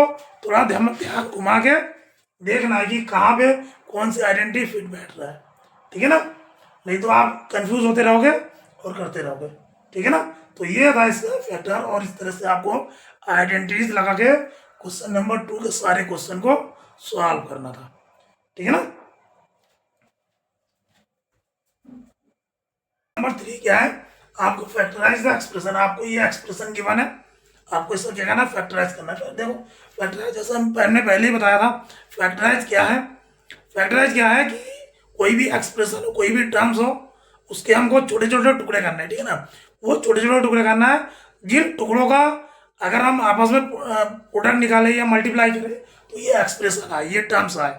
थोड़ा ध्यान घुमा के देखना है कि कहाँ पे कौन सी आइडेंटिटी फिट बैठ रहा है। ठीक है ना, नहीं तो आप कंफ्यूज होते रहोगे और करते रहोगे। ठीक है ना, तो ये था इसका फैक्टर, और इस तरह से आपको आइडेंटिटीज लगा के क्वेश्चन नंबर 2 के सारे क्वेश्चन को सॉल्व करना था। ठीक है ना। नंबर 3 क्या है, आपको फैक्टराइज द एक्सप्रेशन। आपको ये एक्सप्रेशन गिवन है, आपको इसको क्या करना है, फैक्टराइज करना है। देखो फैक्टराइज जैसा हमने पहले ही बताया था, फैक्टराइज क्या है, फैक्टराइज क्या है कि कोई भी एक्सप्रेशन हो, कोई भी टर्म्स हो, उसके हमको छोटे छोटे टुकड़े करने हैं। ठीक है ना, वो छोटे छोटे टुकड़े करना है, जिन टुकड़ों का अगर हम आपस में प्रोडक्ट निकालें या मल्टीप्लाई करें तो ये एक्सप्रेशन आए, ये टर्म्स आए।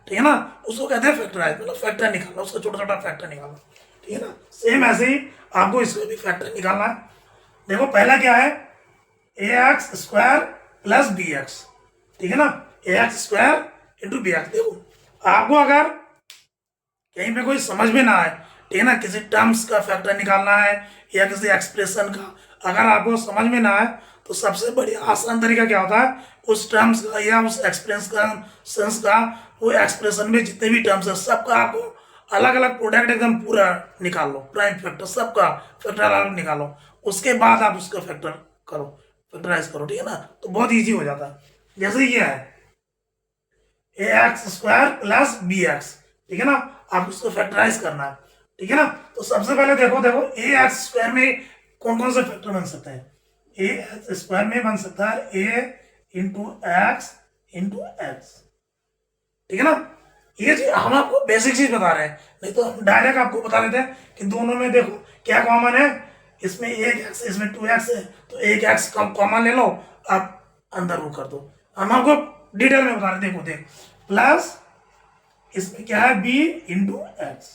ठीक है ना, उसको कहते हैं फैक्टराइज, मतलब फैक्टर निकालना, उसका छोटा छोटा फैक्टर निकालना। ठीक है ना, सेम ऐसे ही आपको इसका भी फैक्टर निकालना है। देखो पहला क्या है, A X square plus B X. ठीक है ना, A X square into B X. देखो आपको अगर कहीं पे कोई समझ में ना आए, ठीक है ना, किसी टर्म्स का फैक्टर निकालना है या किसी एक्सप्रेशन का अगर आपको समझ में ना आए, तो सबसे बढ़िया आसान तरीका क्या होता है, उस टर्म्स का या उस एक्सप्रेस का सेंस का, वो एक्सप्रेशन में जितने भी टर्म्स है सबका आपको अलग अलग प्रोडक्ट एकदम पूरा निकाल लो, प्राइम फैक्टर सबका फैक्टर अलग निकालो, उसके बाद आप उसका फैक्टर करो, फैक्टराइज करो। ठीक है ना, तो बहुत ईजी हो जाता है। जैसे ये है A X square plus B X. ठीक है ना, आप उसको फैक्टराइज करना है। ठीक है ना, तो सबसे पहले देखो देखो ए एक्स स्क्वायर में कौन कौन से फैक्टर बन सकते हैं। ए एक्स स्क्वायर में बन सकता है ए इंटू एक्स इंटू एक्स। ठीक है ना, ये चीज हम आपको बेसिक चीज बता रहे हैं, नहीं तो हम डायरेक्ट आपको बता देते हैं कि दोनों में देखो क्या कॉमन है, इसमें एक एक्स इसमें 2x है, तो एक एक्स कॉमन ले लो, आप अंदर वो कर दो। हम आपको डिटेल में बता रहे, देखो देख प्लस इसमें क्या है b इंटू एक्स।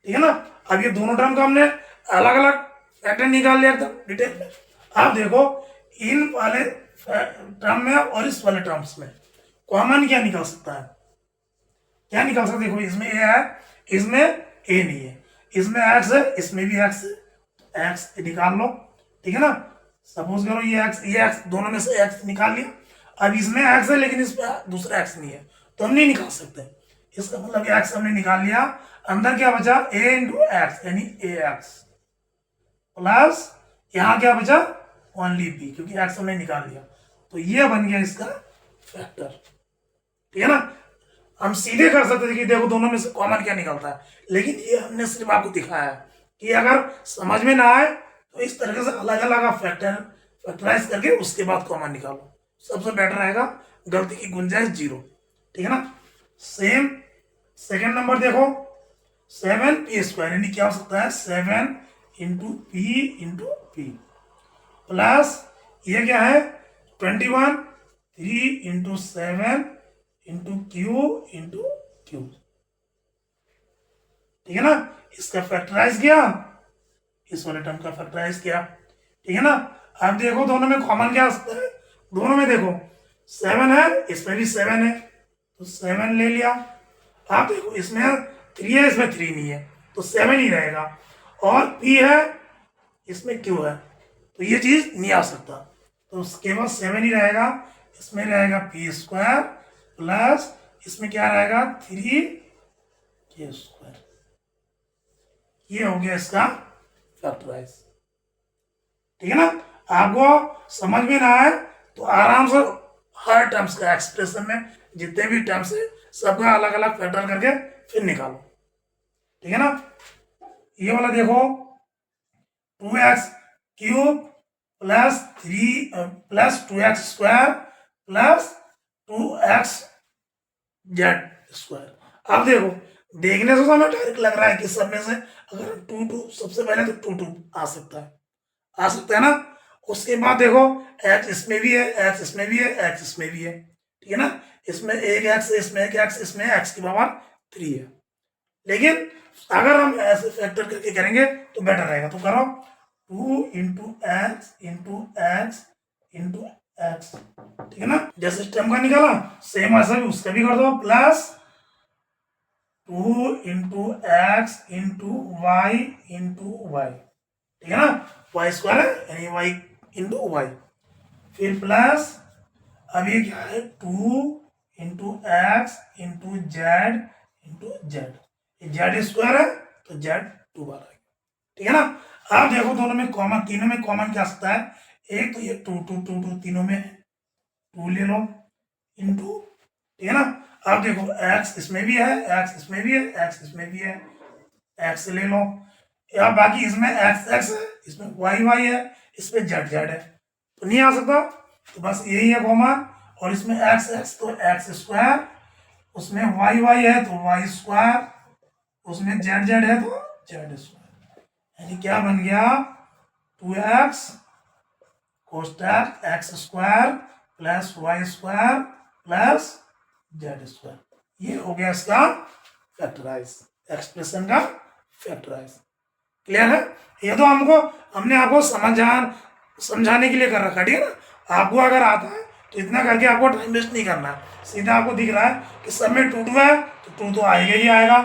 ठीक है ना, अब ये दोनों टर्म का हमने अलग अलग फैक्टर निकाल लिया एकदम डिटेल में। आप देखो इन वाले टर्म में और इस वाले टर्म्स में कॉमन क्या निकल सकता है, क्या निकल सकता है। देखो इसमें ए है, इसमें ए नहीं है, इसमें एक्स है, इसमें भी एक्स है, एक्स निकाल लो। ठीक है ना, सपोज करो ये एक्स दोनों में से एक्स निकाल लिया। अब इसमें एक्स है लेकिन इसमें दूसरा एक्स नहीं है, तो हम नहीं निकाल सकते। इसका मतलब एक्स हमने निकाल लिया, अंदर क्या बचा ए इंटू एक्स, यानी ए एक्स प्लस यहाँ क्या बचा ओनली बी, क्योंकि एक्स हमने निकाल लिया, तो ये बन गया इसका फैक्टर। ठीक है ना, हम सीधे कर सकते थे कि देखो दोनों में से कॉमन क्या निकलता है, लेकिन ये हमने सिर्फ आपको दिखाया है कि अगर समझ में ना आए तो इस तरीके से अलग अलग फैक्टराइज करके उसके बाद कॉमन निकालो, सबसे बेटर रहेगा, गलती की गुंजाइश 0। ठीक है ना, सेम सेकेंड नंबर देखो 7p स्क्वायर, यानी क्या हो सकता है 7 into P into P plus ये क्या है 21 3 into 7 into Q into Q. ठीक है ना, इसका फैक्टराइज किया, इस वाले टर्म का फैक्टराइज किया। ठीक है ना, अब देखो दोनों में कॉमन क्या सकता है, दोनों में देखो 7 है, इसमें भी 7 है, तो 7 ले लिया। आप देखो इसमें 3 है, इसमें 3 नहीं है, तो 7 ही रहेगा, और p है, इसमें q है, तो ये चीज नहीं आ सकता, तो केवल 7 ही रहेगा। इसमें रहेगा पी स्क्वायर प्लस इसमें क्या रहेगा 3k स्क्वायर। ये हो गया इसका फैक्टराइज। ठीक है ना, आपको समझ में ना आए तो आराम से हर टर्म्स का एक्सप्रेशन में जितने भी टर्म्स है सबका अलग अलग फैक्टर करके फिर निकालो। ठीक है ना, ये वाला देखो 2x cube plus 3 plus 2x square plus 2x Z square. अब देखो देखने से हमें डायरेक्ट लग रहा है कि सब में से अगर टू टू सबसे पहले तो टू टू आ सकता है ना। उसके बाद देखो एक्स इसमें भी है, एक्स इसमें भी है, एक्स इसमें भी है, ठीक है ना। इसमें एक एक्स, इसमें एक एक्स, इसमें एक्स की पावर 3 है। लेकिन अगर हम ऐसे फैक्टर करके करेंगे तो बेटर रहेगा। तो करो 2 into x into x into x, ठीक है ना। जैसे स्टेम का निकाला सेम ऐसा भी उसका भी कर दो, plus 2 into x into y into y, ठीक है ना। वाई स्क्वायर है यानी वाई इंटू वाई, फिर प्लस अब ये क्या है 2 into x into z into z, z square है तो जेड 2 बार आएगा, ठीक है ना। अब देखो दोनों में कॉमन, तीनों में कॉमन क्या सकता है, एक तो ये 2 तीनों में 2 ले लो इंटू, ठीक है ना। अब देखो एक्स इसमें भी है, एक्स इसमें भी है, एक्स इसमें भी है, एक्स ले लो। या बाकी इसमें एक्स एक्स है, इसमें वाई वाई है, इसमें जेड जेड है, तो नहीं आ सकता। तो बस यही है कॉमन। और इसमें एक्स एक्स तो एक्स स्क्वायर, उसमें वाई वाई है तो वाई स्क्वायर, उसमें जेड जेड है तो जेड स्क्वायर, यानी क्या बन गया 2x कोष्टक X square plus Y square plus Z square. ये हो गया इसका फैक्टराइज, एक्सप्रेशन का फैक्टराइज। क्लियर है। ये तो हमने आपको समझाने के लिए कर रखा, ठीक है ना। आपको अगर आता है तो इतना करके आपको टाइम वेस्ट नहीं करना है। सीधा आपको दिख रहा है कि सब में 2 है तो 2 तो आएगा ही आएगा।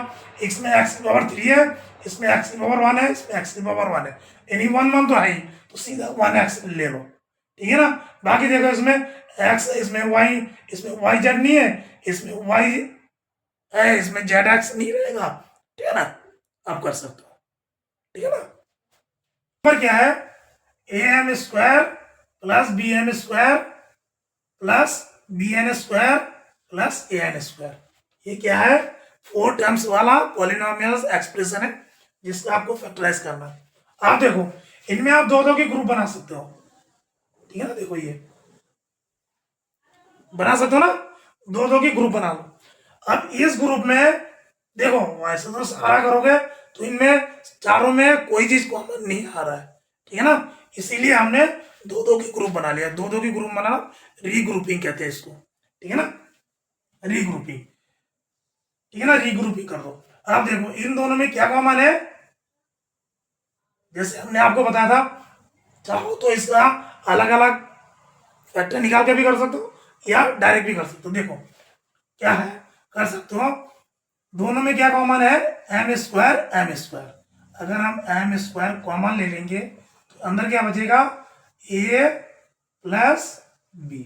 इसमें एक्स की पावर 3 है, इसमें एक्स की पावर 1 है, इसमें एक्स की पावर 1 है, यानी 1 तो है ही, तो सीधा 1x ले लो, ठीक है ना। बाकी देखो इसमें एक्स है, इसमें वाई जेड नहीं है, इसमें वाई है, इसमें जेड एक्स नहीं रहेगा, ठीक है ना। आप कर सकते हो, ठीक है ना। पर क्या है a m square plus b m square plus b n square plus a n square, ये क्या है 4 टर्म्स वाला पॉलिनोमियल एक्सप्रेशन है जिसको आपको फैक्टराइज करना है। आप देखो इनमें आप दो दो के ग्रुप बना सकते हो, ठीक है ना। देखो ये बना सकते हो ना, दो दो के ग्रुप बना लो। अब इस ग्रुप में देखो वैसे तो सारा करोगे तो इनमें चारों में कोई चीज कॉमन नहीं आ रहा है, ठीक है ना। इसीलिए हमने दो दो के ग्रुप बना लिया। दो दो के ग्रुप बना, रीग्रुपिंग कहते हैं इसको, ठीक है ना, रीग्रुपिंग, ठीक है ना, रीग्रुपिंग कर दो। अब देखो इन दोनों में क्या कॉमन है, जैसे हमने आपको बताया था, चाहो तो इसका अलग अलग फैक्टर निकाल के भी कर सकते हो या डायरेक्ट भी कर सकते हो। देखो क्या है, कर सकते हो, दोनों में क्या कॉमन है एम स्क्वायर एम स्क्वायर। अगर हम एम स्क्वायर कॉमन ले लेंगे तो अंदर क्या बचेगा ए प्लस बी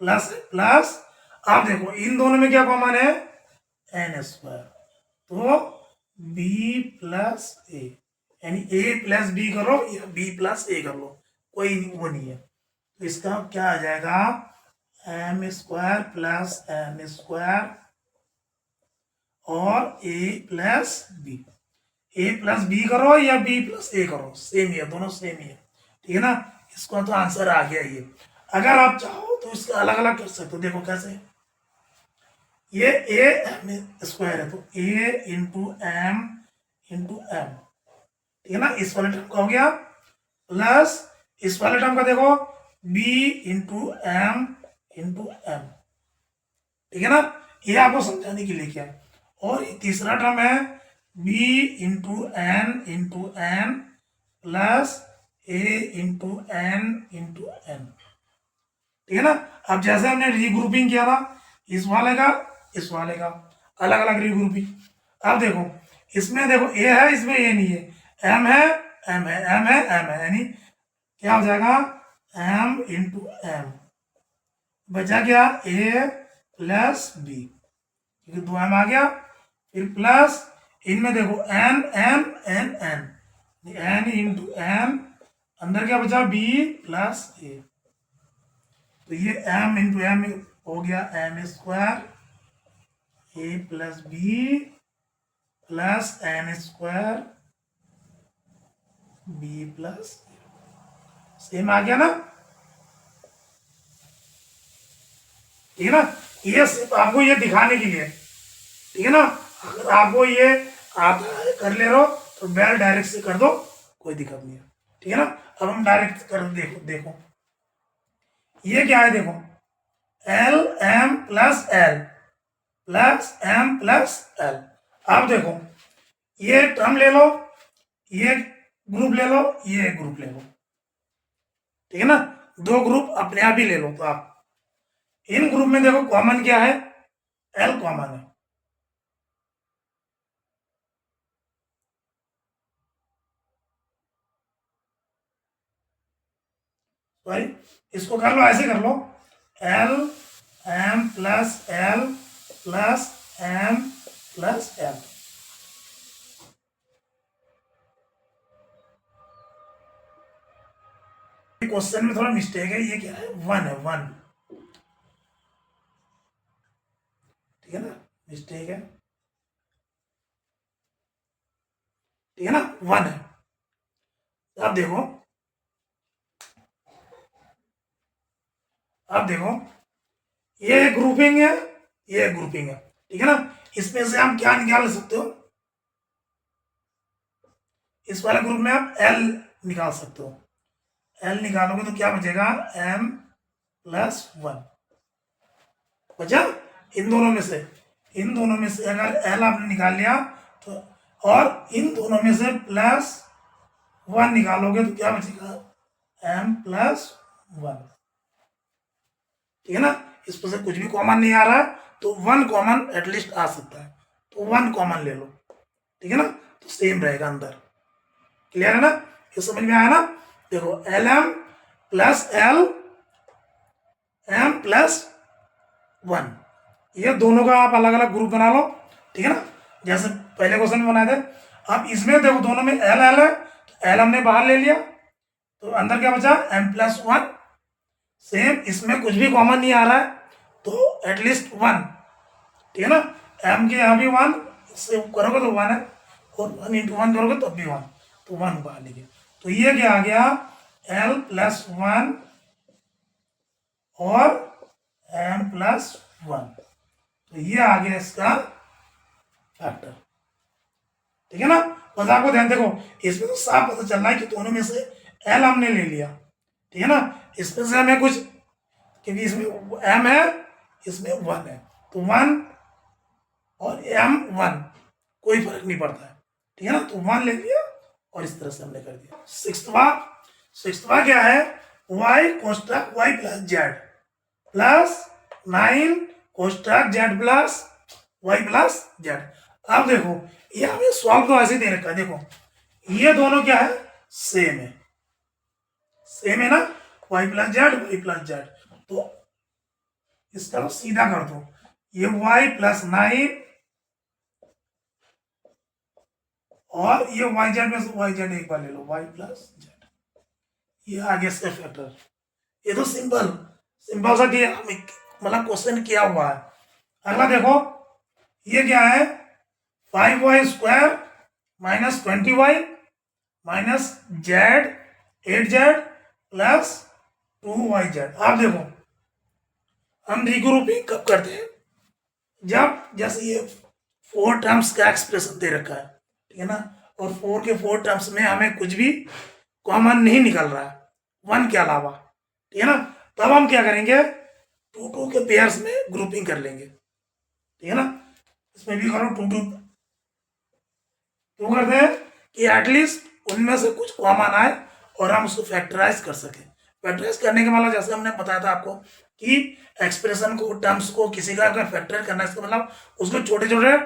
प्लस प्लस, आप देखो इन दोनों में क्या कॉमन है एन स्क्वायर, तो बी प्लस ए, यानी ए प्लस बी करो या बी प्लस ए कर लो, कोई वो नहीं है। तो इसका क्या आ जाएगा m square plus N square और a plus b, a plus b करो या बी प्लस ए करो सेम ही है, दोनों सेम ही है, ठीक है ना। इसका तो आंसर आ गया ये। अगर आप चाहो तो इसका अलग अलग कर सकते हो। देखो कैसे, ये ए एम स्क्वायर है तो ए इंटू एम, ठीक है ना, इस वाले टर्म का हो गया, प्लस इस वाले टर्म का देखो बी इंटू एम, ठीक है ना। ये आपको समझाने के लिए क्या है। और तीसरा टर्म है बी इंटू एन प्लस ए इंटू एन, ठीक है ना। अब जैसे हमने रीग्रुपिंग किया था इस वाले का इस वाले का, अलग अलग रीग्रुपिंग। अब देखो इसमें देखो ए है, इसमें ए नहीं है, एम है एम है एम है एम है, यानी क्या हो जाएगा एम इंटू एम, बचा क्या ए प्लस बी, क्योंकि 2m आ गया, फिर प्लस इनमें देखो n n n n, n into n, अंदर क्या बचा बी प्लस ए, तो ये m इंटू एम हो गया M square A plus B plus N square B plus, same आ गया ना, ठीक है ना। ये सिर्फ आपको ये दिखाने के लिए, ठीक है ना। अगर आपको ये आता है कर ले रहे हो तो बेल डायरेक्ट से कर दो, कोई दिक्कत नहीं है। ठीक है ना। अब हम डायरेक्ट कर देखो देखो ये क्या है, देखो l M plus L plus M plus l. अब देखो ये टर्म ले लो, ये ग्रुप ले लो, ये ग्रुप ले लो। ठीक है ना। दो ग्रुप अपने आप ही ले लो। तो आप इन ग्रुप में देखो कॉमन क्या है, एल कॉमन है। सॉरी, इसको कर लो, ऐसे कर लो, L M plus L plus M plus L. Question में थोड़ा मिस्टेक है, ये क्या है, वन है, वन। ठीक है ना, मिस्टेक है। ठीक है ना, वन है। अब देखो, अब देखो ये ग्रुपिंग है, ये ग्रुपिंग है। ठीक है ना। इसमें से हम क्या निकाल सकते हो, इस वाले ग्रुप में आप एल निकाल सकते हो। एल निकालोगे तो क्या बचेगा, एम प्लस वन बचा। इन दोनों में से, इन दोनों में से अगर एल आपने निकाल लिया तो, और इन दोनों में से प्लस वन निकालोगे तो क्या बचेगा, एम प्लस वन। ठीक है ना। इस पर से कुछ भी कॉमन नहीं आ रहा तो वन कॉमन एटलीस्ट आ सकता है, तो वन कॉमन ले लो। ठीक है ना, तो सेम रहेगा अंदर। क्लियर है ना, ये समझ में आया ना। देखो l M plus l M plus one, ये दोनों का आप अलग अलग ग्रुप बना लो। ठीक है ना, जैसे पहले क्वेश्चन में बनाए थे। अब इसमें देखो दोनों में एल एल है, तो एल हमने बाहर ले लिया, तो अंदर क्या बचा, एम प्लस वन। सेम इसमें कुछ भी कॉमन नहीं आ रहा है तो एटलीस्ट वन। ठीक है ना, एम के यहाँ भी वन, इससे करोगे तो वन है, और वन इंटू वन करोगे तब भी वन, तो वन बाहर लीजिए। तो ये क्या आ गया, एल प्लस वन और एम प्लस वन, तो ये आ गया इसका फैक्टर। ठीक है ना। बस आपको ध्यान देखो, इसमें तो साफ पता चल रहा है कि दोनों में से एल हमने ले लिया। ठीक है ना, इसमें से हमें कुछ, क्योंकि इसमें एम है, इसमें वन है, तो वन और एम वन कोई फर्क नहीं पड़ता है। ठीक है ना, तो वन ले लिया और इस तरह से हमने कर दिया। सिक्सवा क्या है, वाई कोष्टक वाई प्लस जेड प्लस 9 कोष्टक Z plus Y plus Z. अब देखो ये हमें सॉल्व तो ऐसे दे रखा है, देखो ये दोनों क्या है, सेम है, सेम है ना, वाई प्लस जेड। तो इसका सीधा कर दो, ये वाई प्लस 9 और ये वाई जेड में से वाई जेड एक बार ले लो, वाई प्लस जेड, ये आगे से फैक्टर। ये तो सिंपल सिंपल सा किया, मतलब क्वेश्चन किया हुआ है। अगला देखो ये क्या है, 5y square minus 20y minus Z 8z plus 2yz। आप देखो हम रिग्रुपिंग कब करते हैं, जब जैसे ये 4 टर्म्स का एक्सप्रेशन दे रखा है। ठीक है ना, और 4 के 4 टर्म्स में हमें कुछ भी कॉमन नहीं निकल रहा है वन के अलावा। ठीक है ना, तब हम क्या करेंगे, 2 के पेयर्स में ग्रुपिंग कर लेंगे। ठीक है ना, इसमें भी करो 2 क्यों करते हैं कि एटलीस्ट उनमें से कुछ कॉमन आए और हम उसको फैक्टराइज कर सकें। फैक्टराइज करने के मतलब जैसे हमने बताया था आपको कि एक्सप्रेशन को, टर्म्स को किसी का अगर फैक्टर करना है, इसका मतलब उसको छोटे छोटे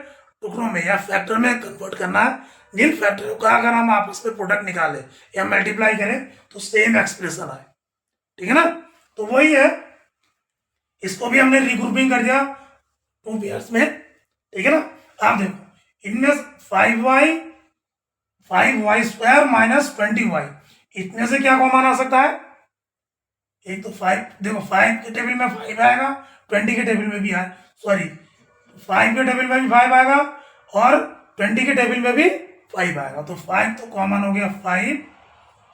टुकड़ों में या फैक्टर में कन्वर्ट करना है, जिन फैक्टरों का अगर हम आपस में प्रोडक्ट निकालें या मल्टीप्लाई करें तो सेम एक्सप्रेशन आए। ठीक है ना, तो वही है, इसको भी हमने रिग्रुपिंग कर दिया 2 पेयर्स में। ठीक है ना, आप देखो इनमें 5y स्क्वायर माइनस 20y, इतने से क्या कॉमन आ सकता है, एक तो 5, देखो 5 के टेबल में 5 आएगा, 20 के टेबल में भी आए, सॉरी 5 के टेबल में भी 5 आएगा और 20 के टेबल में भी 5 आएगा, तो 5 तो कॉमन हो गया 5,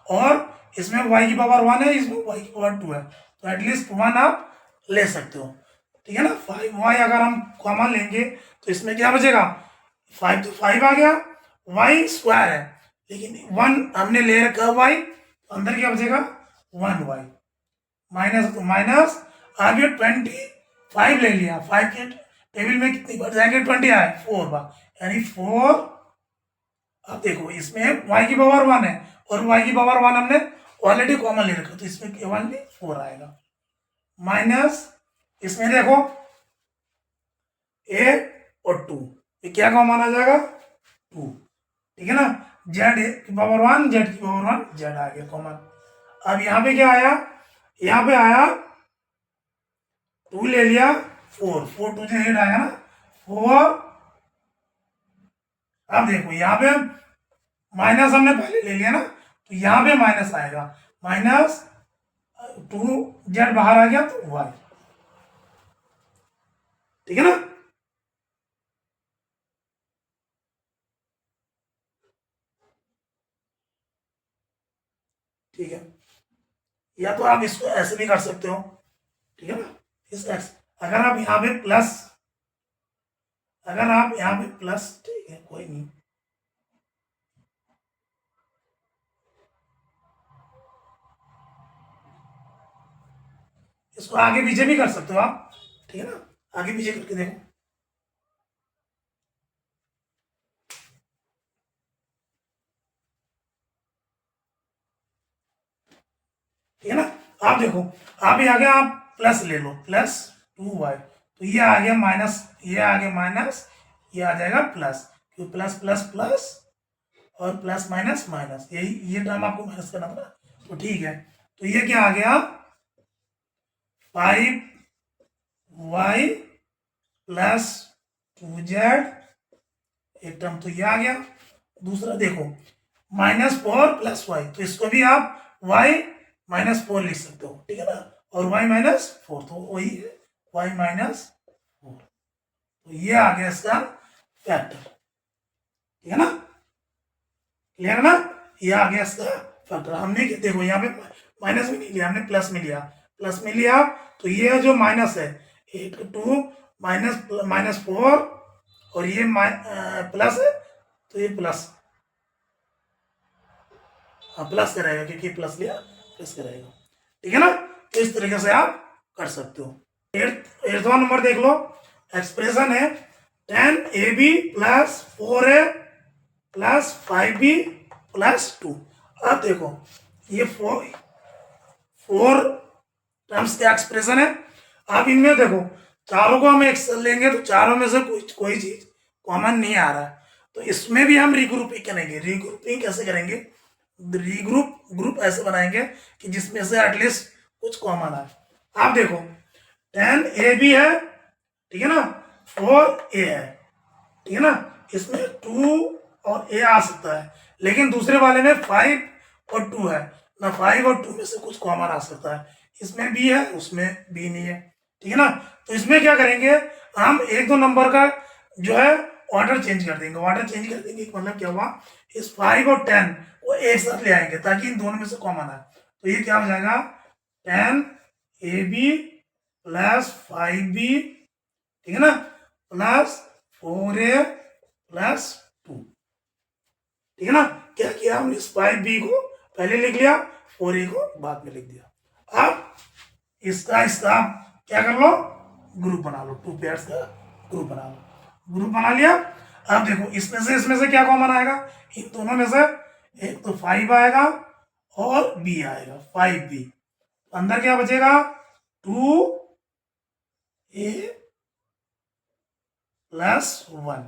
और इसमें y की पावर 1 है, इसमें y की पावर 2 है, तो एटलीस्ट 1 आप ले सकते हो। ठीक है ना। 5y अगर हम कॉमन लेंगे तो इसमें क्या बचेगा, 5 तो 5 आ गया, y स्क्वायर है लेकिन 1 हमने ले रखा y, तो अंदर क्या बचेगा 1y, माइनस तो माइनस, अब ये 25 ले लिया, 5 के टेबल में कितनी बार जाएंगे, 20 आए 4 बार, यानी 4। अब देखो इसमें y की पावर 1 है और y की पावर 1 हमने ऑलरेडी कॉमन ले रखा, तो इसमें केवल भी 4 आएगा, माइनस इसमें देखो 8 और 2, ये क्या कॉमन आ जाएगा 2, ठीक है ना। z की पावर 1, z की पावर 1, z आ गया कॉमन। अब यहाँ पे क्या आया, यहाँ पे आया 2 ले लिया, 4 4 2 से 8 आएगा ना 4। अब देखो यहाँ पे माइनस हमने पहले ले लिया ना, तो यहाँ पे माइनस आएगा, माइनस 2 z बाहर आ गया तो y, ठीक है ना। ठीक है, या तो आप इसको ऐसे भी कर सकते हो, ठीक है ना। इस x अगर आप यहाँ पे प्लस, अगर आप यहाँ पे प्लस, ठीक है कोई नहीं, इसको आगे पीछे भी कर सकते हो आप, ठीक है ना, आगे पीछे करके देखो। ठीक है ना, आप देखो आप ये आ गया, आप प्लस ले लो, प्लस 2y, तो ये आ गया माइनस, ये आ गया माइनस, ये आ जाएगा प्लस, क्यों प्लस प्लस प्लस और प्लस माइनस माइनस, यही ये टर्म आपको माइनस करना था, तो ठीक है। तो ये क्या आ गया 5y प्लस 2z, एक टर्म तो ये आ गया। दूसरा देखो -4 प्लस y, तो इसको भी आप y -4 लिख सकते हो, ठीक है ना, और y -4 तो वही है y -4, तो ये आ गया इसका फैक्टर, ठीक है ना, क्लियर है ना, ये आ गया इसका फैक्टर। हमने देखो यहाँ पे माइनस में नहीं लिया, हमने प्लस में लिया, प्लस में लिया तो ये जो माइनस है 2 -4 और ये प्लस है, तो ये प्लस, हाँ प्लस करेगा क्योंकि प्लस लिया, प्लस करेगा, ठीक है ना। तो इस तरीके से आप कर सकते हो। एट्थवा नंबर देख लो, एक्सप्रेशन है 10ab plus 4a plus 5b plus 2। अब देखो ये फोर टर्म्स का एक्सप्रेशन है। अब इनमें देखो चारों को हम एक लेंगे तो चारों में से कोई चीज कॉमन नहीं आ रहा है, तो इसमें भी हम रीग्रुपिंग करेंगे। रीग्रुपिंग कैसे करेंगे, ग्रुप ऐसे बनाएंगे कि जिसमें से एटलीस्ट कुछ कॉमन आए। आप देखो 10ab है, ठीक है ना, 4a है, ठीक है ना, इसमें 2 और a आ सकता है, लेकिन दूसरे वाले में 5 और 2 है ना, 5 और 2 में से कुछ कॉमन आ सकता है, इसमें b है उसमें b नहीं है, ठीक है ना। तो इसमें क्या करेंगे, हम एक दो नंबर का जो है ऑर्डर चेंज कर देंगे। ऑर्डर चेंज कर देंगे मतलब क्या हुआ, इस 5 और 10 को एक साथ ले आएंगे ताकि इन दोनों में से कॉमन आए। तो ये क्या हो जाएगा 10ab प्लस 5b, ठीक है ना, प्लस 4a प्लस 2, ठीक है ना। क्या किया हमने, इस 5b को पहले लिख लिया, 4a को बाद में लिख दिया। अब इसका इसका क्या कर लो, ग्रुप बना लो, 2 पेयर्स का ग्रुप बना लो। ग्रुप बना लिया। अब देखो इसमें से क्या कॉमन आएगा, इन दोनों में से एक तो 5 आएगा और b आएगा, 5b, अंदर क्या बचेगा 2a प्लस 1,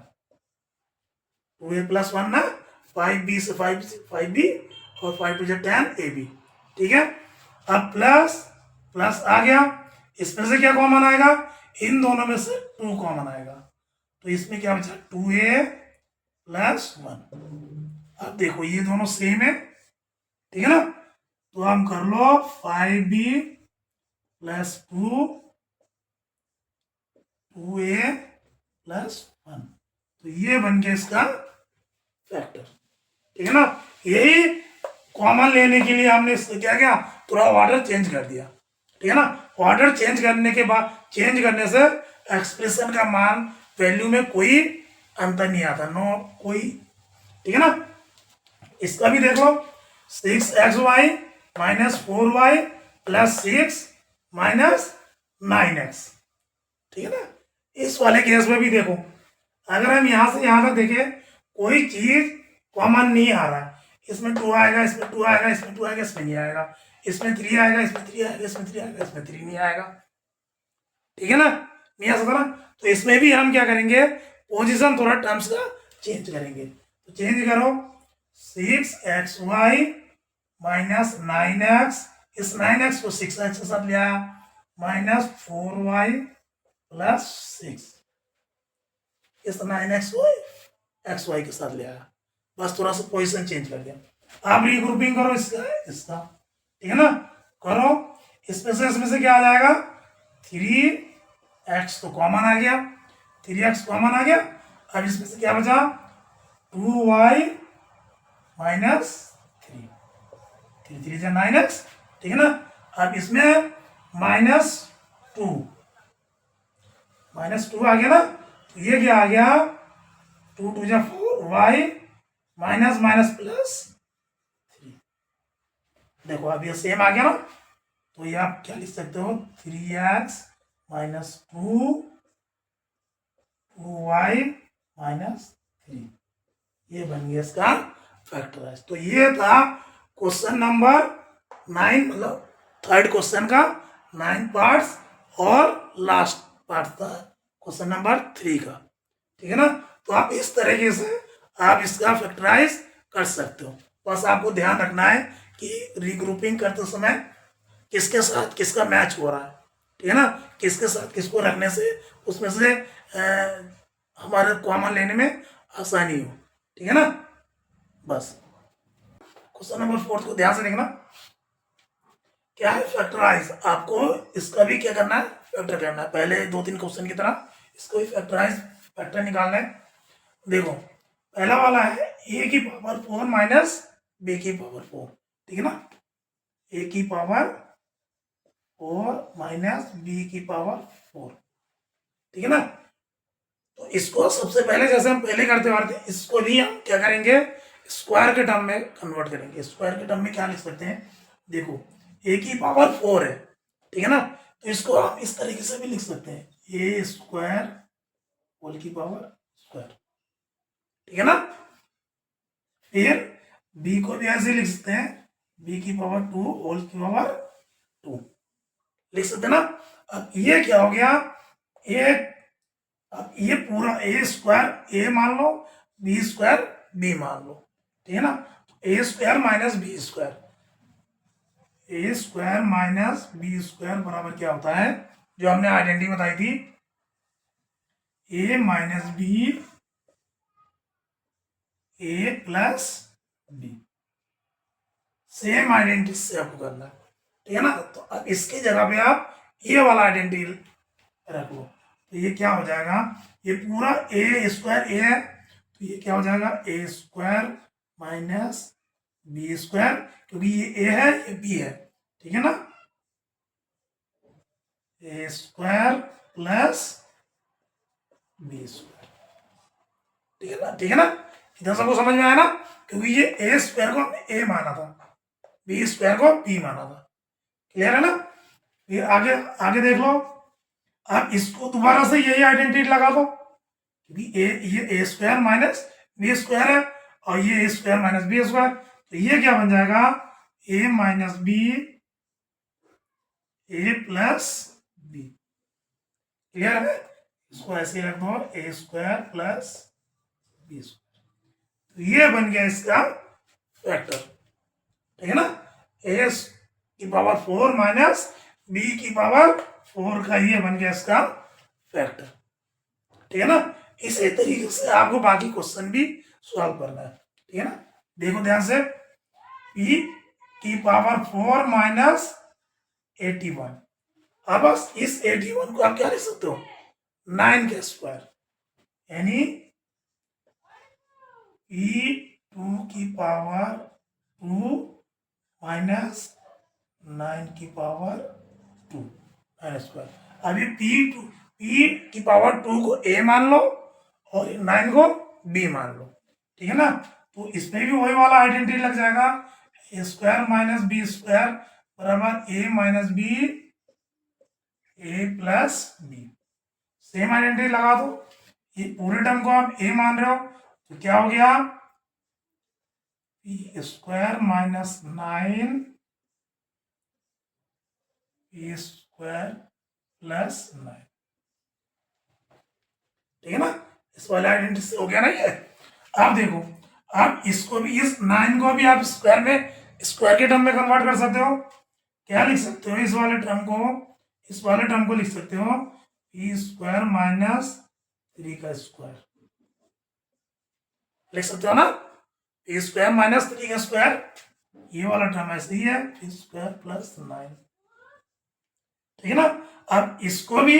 2a प्लस 1 ना, 5b से 5b और 5 टू 10ab, ठीक है। अब प्लस प्लस आ गया, इसमें से क्या कॉमन आएगा, इन दोनों में से 2 कॉमन आएगा, तो इसमें क्या बचा 2a प्लस 1। अब देखो ये दोनों सेम है, ठीक है ना, तो हम कर लो 5b प्लस 2a प्लस 1, तो ये बन गया इसका फैक्टर, ठीक है ना। यही कॉमन लेने के लिए हमने इसको क्या किया, थोड़ा ऑर्डर चेंज कर दिया, ठीक है ना। ऑर्डर चेंज करने के बाद चेंज करने से एक्सप्रेशन का मान वैल्यू में कोई अंतर नहीं आता, नो कोई, ठीक है ना। इसका भी देख लो, 6xy minus 4y plus 6 minus 9x, ठीक है ना। इस वाले केस में भी देखो, अगर हम यहां से यहां तक देखें कोई चीज कॉमन नहीं आ रहा है, इसमें 2 आएगा, इसमें 2 आएगा, इसमें 2 आएगा, इसमें नहीं आएगा, इसमें 3 आएगा, इसमें 3 आएगा, इसमें 3 आएगा, इसमें 3 नहीं आएगा, ठीक है ना, नहीं आ सकता ना। तो इसमें भी हम क्या करेंगे, पोजीशन थोड़ा टर्म्स का चेंज करेंगे। तो चेंज करो, 6xy माइनस 9x, इस 9x को 6x के साथ ले आया, माइनस 4y प्लस 6, इस 9x को xy के साथ ले आया, बस थोड़ा सा पोजीशन चेंज कर दिया। आप रीग्रुपिंग करो इसका इसका, ठीक है ना, करो। इसमें से क्या आ जाएगा, 3x तो कॉमन आ गया, 3x कॉमन आ गया। अब इसमें से क्या बचा, 2y माइनस 3, 3 से 9x, ठीक है ना। अब इसमें माइनस 2 आ गया ना, तो ये क्या आ गया, 2 2 जा 4, y माइनस माइनस प्लस 3, देखो अब ये सेम आ गया ना। तो ये आप क्या लिख सकते हो, 3x माइनस 2y माइनस 3, ये बन गया इसका फैक्टराइज। तो ये था क्वेश्चन नंबर 9, मतलब थर्ड क्वेश्चन का 9 पार्ट्स, और लास्ट पार्ट था क्वेश्चन नंबर 3 का, ठीक है ना। तो आप इस तरीके से आप इसका फैक्टराइज कर सकते हो। बस आपको ध्यान रखना है कि रीग्रुपिंग करते समय किसके साथ किसका मैच हो रहा है, ठीक है ना, किसके साथ किसको रखने से उसमें से हमारे कॉमन लेने में आसानी हो, ठीक है ना। बस क्वेश्चन नंबर 4 को ध्यान से देखना, क्या है फैक्टराइज। आपको इसका भी क्या करना है, फैक्टर करना है। पहले 2-3 क्वेश्चन की तरह इसको भी फैक्टराइज फैक्टर निकालना है। देखो पहला वाला है a की पावर 4 माइनस b की पावर 4, ठीक है ना, a की पावर 4 माइनस b की पावर 4, ठीक है ना। तो इसको सबसे पहले जैसे हम पहले करते आ रहे थे, इसको भी हम क्या करेंगे, स्क्वायर के टर्म में कन्वर्ट करेंगे। स्क्वायर के टर्म में क्या लिख सकते हैं, देखो a की पावर 4 है, ठीक है ना, तो इसको हम इस तरीके से भी लिख सकते हैं, a स्क्वायर होल की पावर स्क्वायर, ठीक है ना। फिर b को भी ऐसे लिख सकते हैं, b की पावर 2 होल की पावर 2 लिख सकते हैं ना। अब ये क्या हो गया, अब ये पूरा a स्क्वायर a मान लो, b स्क्वायर b मान लो, ठीक है ना। a square minus b square, a square minus b square बराबर क्या होता है, जो हमने आइडेंटिटी बताई थी, a minus b a plus b, same identity से आपको करना है, ठीक है ना। तो अब इसकी जगह पे आप ये वाला आइडेंटिटी रख लो, तो ये क्या हो जाएगा, ये पूरा a स्क्वायर a है, तो ये क्या हो जाएगा, a square minus b square, क्योंकि ये a है ये b है, ठीक है ना, a square plus b square, ठीक है ना, ठीक है ना। इधर सबको समझ में आया ना, क्योंकि ये a स्क्वायर को हमने a माना था, b स्क्वायर को b माना था, क्लियर है ना। फिर आगे आगे देख लो, आप इसको दोबारा से यही आइडेंटिटी लगा दो, क्योंकि ये a square minus b square है, और ये a square minus b square, तो ये क्या बन जाएगा, a minus b a plus b, clear है। इसको ऐसे रख दो, a square plus b square, तो ये बन गया इसका फैक्टर, ठीक है ना। a की पावर 4 माइनस b की पावर 4 का ये बन गया इसका फैक्टर, ठीक है ना। इसी तरीके से आपको बाकी क्वेश्चन भी सॉल्व करना है, ठीक है ना। देखो ध्यान से, p की पावर 4 माइनस 81, अब बस इस 81 को आप क्या लिख सकते हो, 9 के स्क्वायर, यानी p2 की पावर 2 माइनस 9 की पावर 2, एन स्क्वायर। अभी पी की पावर 2 को ए मान लो और 9 को बी मान लो, ठीक है ना। तो इसमें भी वही वाला आइडेंटिटी लग जाएगा, ए स्क्वायर माइनस बी स्क्वायर बराबर ए minus B a plus B. Same identity लगा दो। ये पूरे टर्म को आप ए मान रहे हो तो क्या हो गया, P square minus 9 P square plus 9, ठीक है ना। इस वाले आइडेंटिटी से हो गया ना ये। आप देखो, आप इसको भी, इस 9 को भी आप स्क्वायर में, स्क्वायर के टर्म में कन्वर्ट कर सकते हो। क्या लिख सकते हो, इस वाले टर्म को, इस वाले टर्म को लिख सकते हो पी स्क्वायर माइनस 3 का स्क्वायर लिख सकते हो ना। पी स्क्वायर माइनस 3 का स्क्वायर, ये वाला टर्म ऐसे ही है, पी स्क्वायर प्लस 9, ठीक है ना। अब इसको भी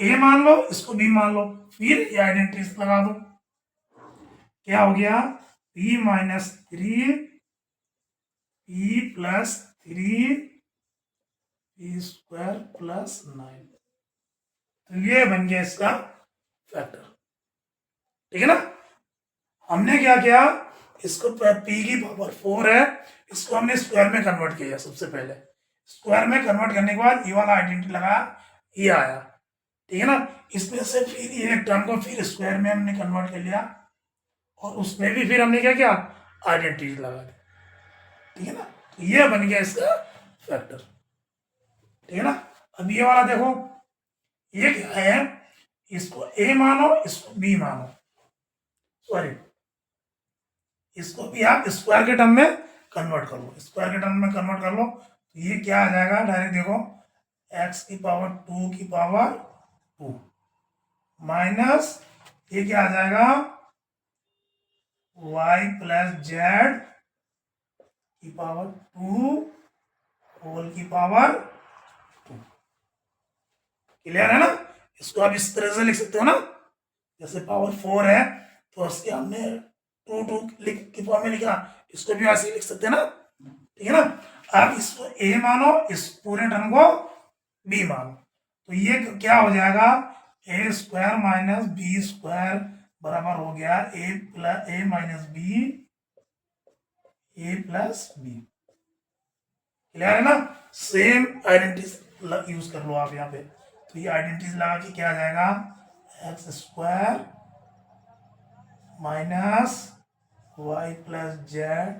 ए मान लो, इसको बी मान लो, फिर ये आइडेंटिटीज लगा दो। क्या हो गया, P minus 3 P plus 3 P square plus 9, तो ये बन गया इसका फैक्टर, ठीक है ना। हमने क्या किया, इसको पी की पावर 4 है, इसको हमने स्क्वायर में कन्वर्ट किया। सबसे पहले स्क्वायर में कन्वर्ट करने के बाद ये वाला आइडेंटिटी लगा, ये आया, ठीक है ना। इसमें से फिर ये एक टर्म को फिर स्क्वायर में हमने कन्वर्ट कर लिया और उसमें भी फिर हमने क्या किया, आइडेंटिटी लगा दी, ठीक है ना। तो ये बन गया इसका फैक्टर, ठीक है ना। अब ये वाला देखो, ये क्या है, इसको ए मानो, इसको बी मानो, सॉरी इसको भी आप स्क्वायर के टर्म में कन्वर्ट कर लो, स्क्वायर के टर्म में कन्वर्ट कर लो तो ये क्या आ जाएगा, डायरेक्ट देखो, x की पावर 2 की पावर 2 माइनस ये क्या आ जाएगा, y प्लस जेड की पावर 2 होल की पावर 2। क्लियर है ना। इसको आप इस तरह से लिख सकते हो ना, जैसे पावर 4 है तो उसके हमने 2 लिख की फॉर्म में लिखा, इसको भी ऐसे ही लिख सकते हैं ना, ठीक है ना। आप इसको ए मानो, इस पूरे टर्म को बी मानो, तो ये क्या हो जाएगा, ए स्क्वायर माइनस बी स्क्वायर बराबर हो गया ए plus A minus B a plus B. Clear है ना। सेम आइडेंटिटीज यूज कर लो आप यहाँ पे, तो ये आइडेंटिटीज लगा के क्या आ जाएगा, x square minus y plus z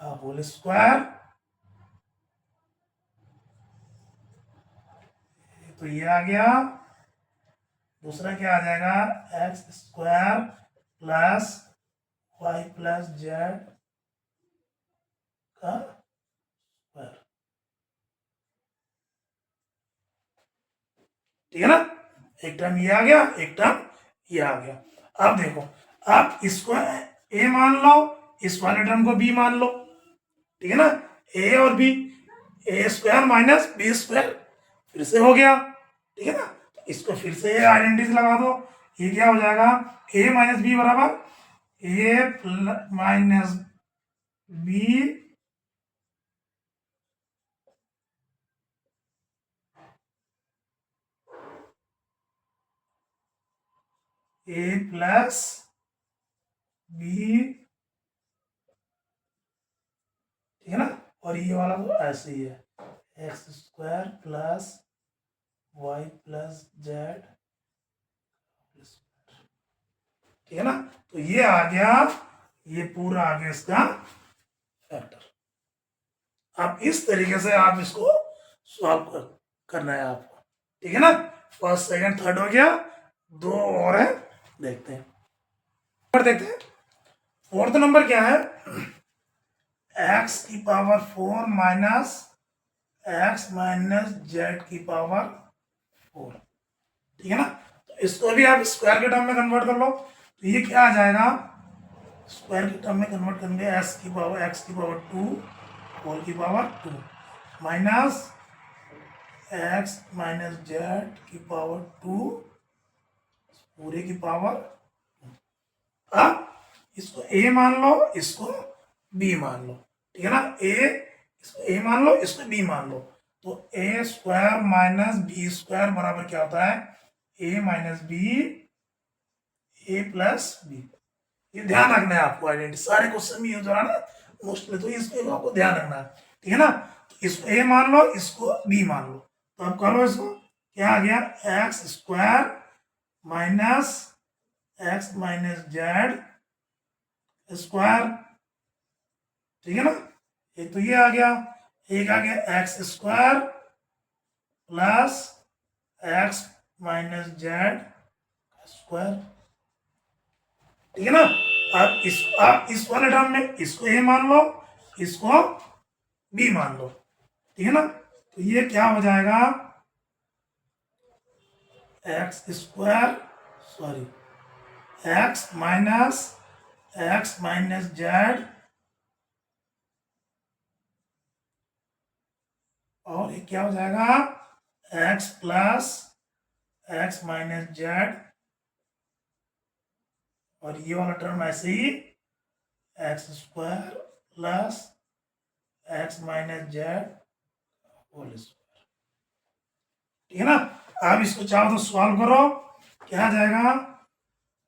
का होल स्क्वायर, तो ये आ गया। दूसरा क्या आ जाएगा, x square plus Y plus z का स्क्वायर, ठीक है ना। एक टर्म ये आ गया, एक टर्म ये आ गया। अब देखो, आप इसको ए मान लो, इस वाले टर्म को बी मान लो, ठीक है ना। ए और बी, ए स्क्वायर माइनस बी स्क्वायर फिर से हो गया, ठीक है ना। तो इसको फिर से आइडेंटिटी लगा दो, ये क्या हो जाएगा, ए माइनस बी बराबर ए minus B a plus B, ठीक है ना। और ये वाला तो ऐसे ही है, x square plus Y plus z, ठीक है ना। तो ये आ गया, ये पूरा आ गया इसका फैक्टर। आप इस तरीके से आप इसको सॉल्व करना है आपको, ठीक है ना। फर्स्ट सेकंड थर्ड हो गया, दो और है, देखते हैं, देखते हैं। फोर्थ नंबर क्या है, एक्स की power 4 minus x minus Z की पावर 4, ठीक है ना। तो इसको भी आप स्क्वायर के टर्म में कन्वर्ट कर लो, तो ये क्या आ जाएगा, स्क्वायर के टर्म में कन्वर्ट करेंगे, एक्स की पावर 2 होल की power 2 minus x minus Z की पावर 2 पूरे की पावर। अब इसको ए मान लो, इसको बी मान लो, ठीक है ना। ए, इसको ए मान लो, इसको बी मान लो। तो ए स्क्वायर माइनस बी स्क्वायर बराबर क्या होता है, A minus B, a plus B. ये ध्यान रखना है आपको, आइडेंटिटी सारे क्वेश्चन में यूज हो रहा है ना मोस्टली, तो इसको आपको ध्यान रखना है, ठीक है ना। तो इसको ए मान लो, इसको बी मान लो, तो अब कर लो इसको, क्या आ गया, x square minus x minus Z square, ठीक है ना। एक तो ये आ गया, एक आ गया x square plus x minus Z square, ठीक है ना। अब इस वाले टर्म में इसको ए मान लो, इसको बी मान लो, ठीक है ना। तो ये क्या हो जाएगा, x square, sorry, X minus Z, और ये क्या हो जाएगा, X plus x minus Z, और ये वाला टर्म ऐसे ही X square plus x minus Z whole square, ठीक है ना। अब इसको चाहो तो सॉल्व करो, क्या आ जाएगा,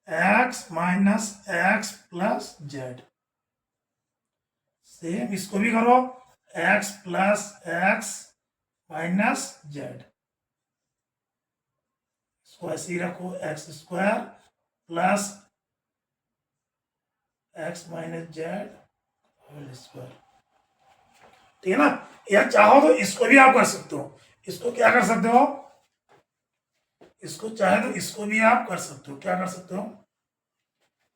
x minus x plus z, same इसको भी करो, x plus x minus z, इसको ऐसे ही रखो, x square plus x minus Z whole square, ठीक है ना। या चाहो तो इसको भी आप कर सकते हो, इसको क्या कर सकते हो, इसको चाहे तो इसको भी आप कर सकते हो, क्या कर सकते हो,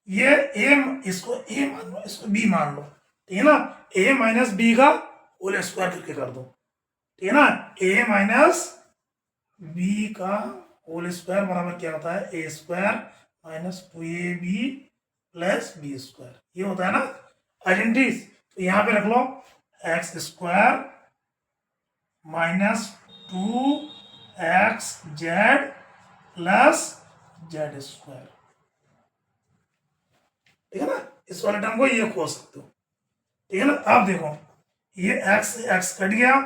ये ए, इसको ए मान लो, इसको बी मान लो, ठीक है ना। ए माइनस बी का होल स्क्वायर करके कर दो, ठीक है ना। ए माइनस बी का होल स्क्वायर बराबर क्या होता है, A square minus 2ab plus B square, ये होता है ना आइडेंटिटीज। तो यहां पे रख लो, X square minus 2x Z plus Z square, ठीक है ना। इस वाले टर्म को ये खोल सकते हो, ठीक है ना। अब देखो, ये x से x कट गया,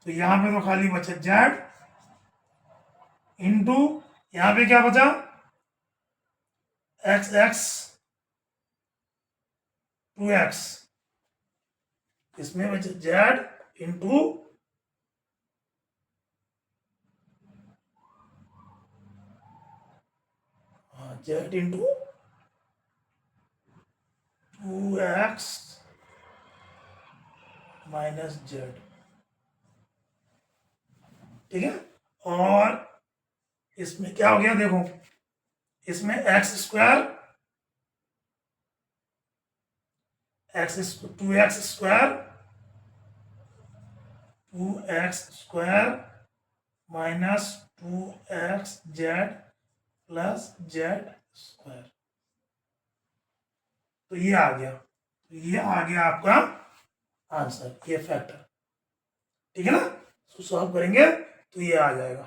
तो यहां पे तो खाली बचा जेड इंटू, यहां पे क्या बचा, एक्स एक्स 2x, इसमें बचा z into z into 2x minus z, ठीक है। और इसमें क्या हो गया, देखो, इसमें x square, two x square minus 2x Z plus Z square, तो ये आ गया, तो ये आ गया आपका आंसर, ये फैक्टर, ठीक है ना। इसको सॉल्व करेंगे तो ये आ जाएगा,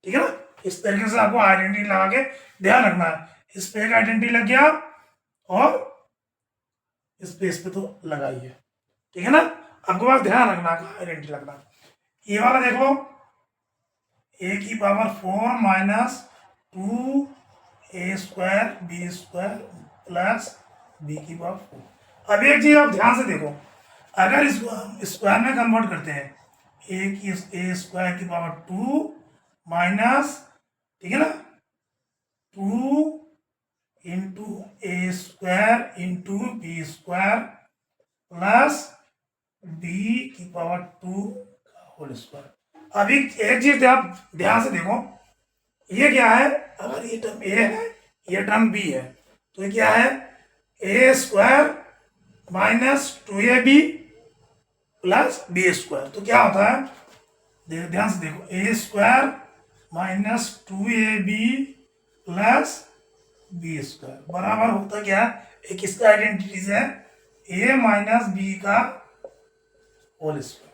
ठीक है ना। इस तरीके से आपको आइडेंटिटी लगा के ध्यान रखना है, इस पे एक आइडेंटिटी लग गया और इस पे तो लगाई है, ठीक है ना। आपको बस ध्यान रखना है आइडेंटिटी लगना। ये वाला देख लो, ए की power 4 minus 2a square b square plus B की पावर 4। अब एक चीज आप ध्यान से देखो, अगर इसको स्क्वायर में कन्वर्ट करते हैं, ए स्क्वायर की पावर 2 माइनस, ठीक है ना, 2 into A square into B square plus B की पावर 2 का होल स्क्वायर। अभी एक चीज आप ध्यान से देखो, ये क्या है, अगर ये टर्म ए है, ये टर्म बी है, तो ये क्या है, A square minus 2ab plus B square, तो क्या होता है, ध्यान से देखो, A square minus 2ab plus B square बराबर होता क्या है, एक इसका आइडेंटिटीज है, ए माइनस बी का होल स्क्वायर,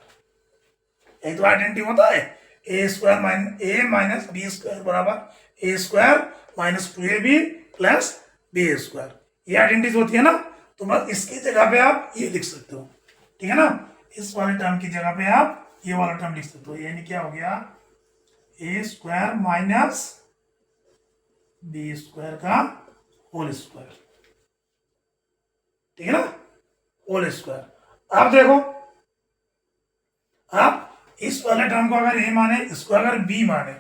एक तो आइडेंटिटी होता है, ए माइनस बी स्क्वायर बराबर A square minus 2ab plus B square, ये आइडेंटिटीज होती है ना। तो बस इसकी जगह पे आप ये लिख सकते हो, ठीक है ना, इस वाले टर्म की जगह पे आप ये वाला टर्म लिख सकते हो, यानी क्या हो गया, ए स्क्वायर माइनस बी स्क्वायर का होल स्क्वायर, ठीक है ना, होल स्क्वायर। अब देखो, आप इस वाले टर्म को अगर ए माने, इसको अगर बी माने,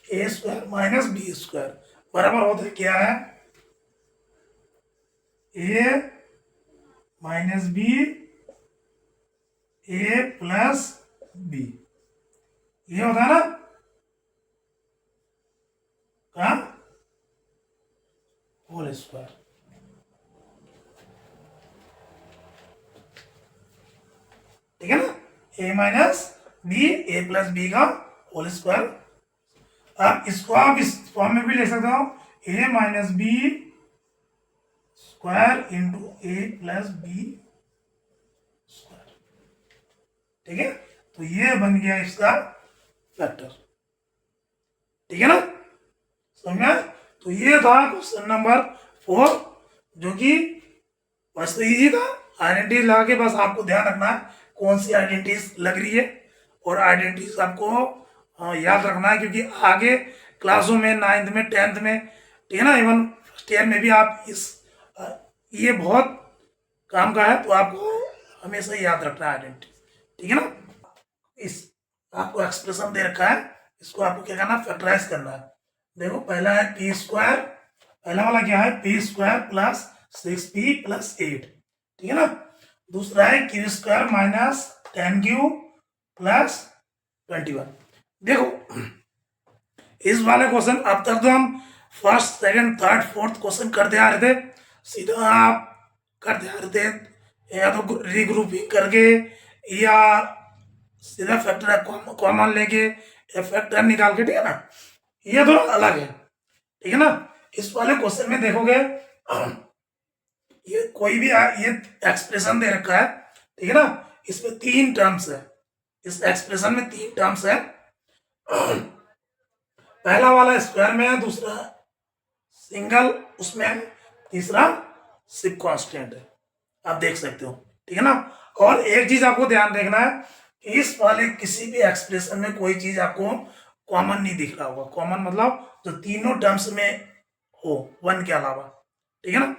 ए स्क्वायर माइनस बी स्क्वायर बराबर होता है क्या है, A minus B a plus B, ये होता है ना, का होल स्क्वायर, ठीक है ना, A minus B a plus B का होल स्क्वायर। अब इसको आप इस फॉर्म में भी ले सकते हो, ए माइनस बी स्क्वायर इंटू ए प्लस बी स्क्वायर, ठीक है, तो ये बन गया इसका फैक्टर, ठीक है ना, समझा। तो ये था क्वेश्चन नंबर 4, जो कि बस तो इजी था, आइडेंटिटी लगा के बस आपको ध्यान रखना है कौन सी आइडेंटिटीज लग रही है, और आइडेंटिटीज आपको याद रखना है, क्योंकि आगे क्लासों में 9th में 10th में, ठीक है ना, इवन फर्स्ट ईयर में भी आप ये बहुत काम का है, तो आपको हमेशा याद रखना है आइडेंटिटी, ठीक है ना। इस आपको एक्सप्रेशन दे रखा है, इसको आपको क्या करना है, फैक्टराइज करना है। देखो पहला है पी स्क्वायर, पहला वाला क्या है, P square plus 6p plus 8, ठीक है ना। दूसरा है Q square minus 10q plus 21। देखो इस वाले क्वेश्चन अब तक तो हम first second third fourth question करते आ रहे थे, सीधा आप करते आ रहे थे, या तो रीग्रुपिंग करके, या सीधा फैक्टर कॉमन लेके, या फैक्टर निकाल के, ठीक है ना, ये दोनों अलग है, ठीक है ना। इस वाले क्वेश्चन में देखोगे, ये कोई भी ये एक्सप्रेशन दे रखा है, ठीक है ना, इसमें 3 टर्म्स है, इस एक्सप्रेशन में 3 टर्म्स है, पहला वाला स्क्वायर में है, दूसरा सिंगल उसमें है, तीसरा सिर्फ कांस्टेंट है, आप देख सकते हो, ठीक है ना। और एक चीज आपको ध्यान देखना है कि इस वाले किसी भी एक्सप्रेशन में कोई चीज आपको कॉमन नहीं दिख रहा होगा, कॉमन मतलब जो तीनों टर्म्स में हो, 1 के अलावा, ठीक है ना।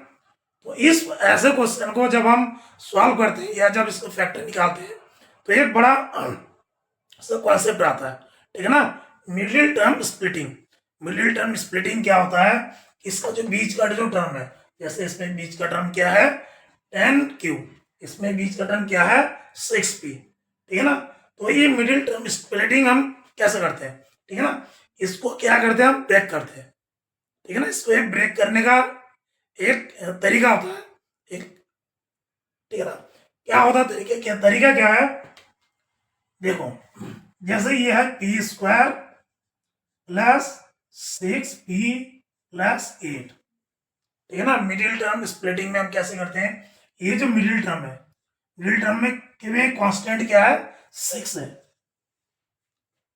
तो इस ऐसे क्वेश्चन को जब हम सॉल्व करते हैं, या जब इसका फैक्टर निकालते हैं, तो एक बड़ा सब कॉन्सेप्ट आता है, ठीक है ना, middle term splitting. Middle term splitting क्या होता है, इसका जो बीच का जो टर्म है, जैसे इसमें बीच का टर्म क्या है 10q, इसमें बीच का टर्म क्या है 6p, ठीक है ना। तो ये मिडिल टर्म स्प्लिटिंग हम कैसे करते हैं, ठीक है ना, इसको क्या करते हैं, हम ब्रेक करते हैं, ठीक है ना। इसको एक ब्रेक करने का एक तरीका होता है, एक, ठीक है ना, क्या होता है तरीका क्या है, देखो जैसे ये है P square plus 6p plus 8, ठीक है ना। मिडिल टर्म स्प्लिटिंग में हम कैसे करते हैं, ये जो मिडिल टर्म है, मिडिल टर्म में कांस्टेंट क्या है 6 है,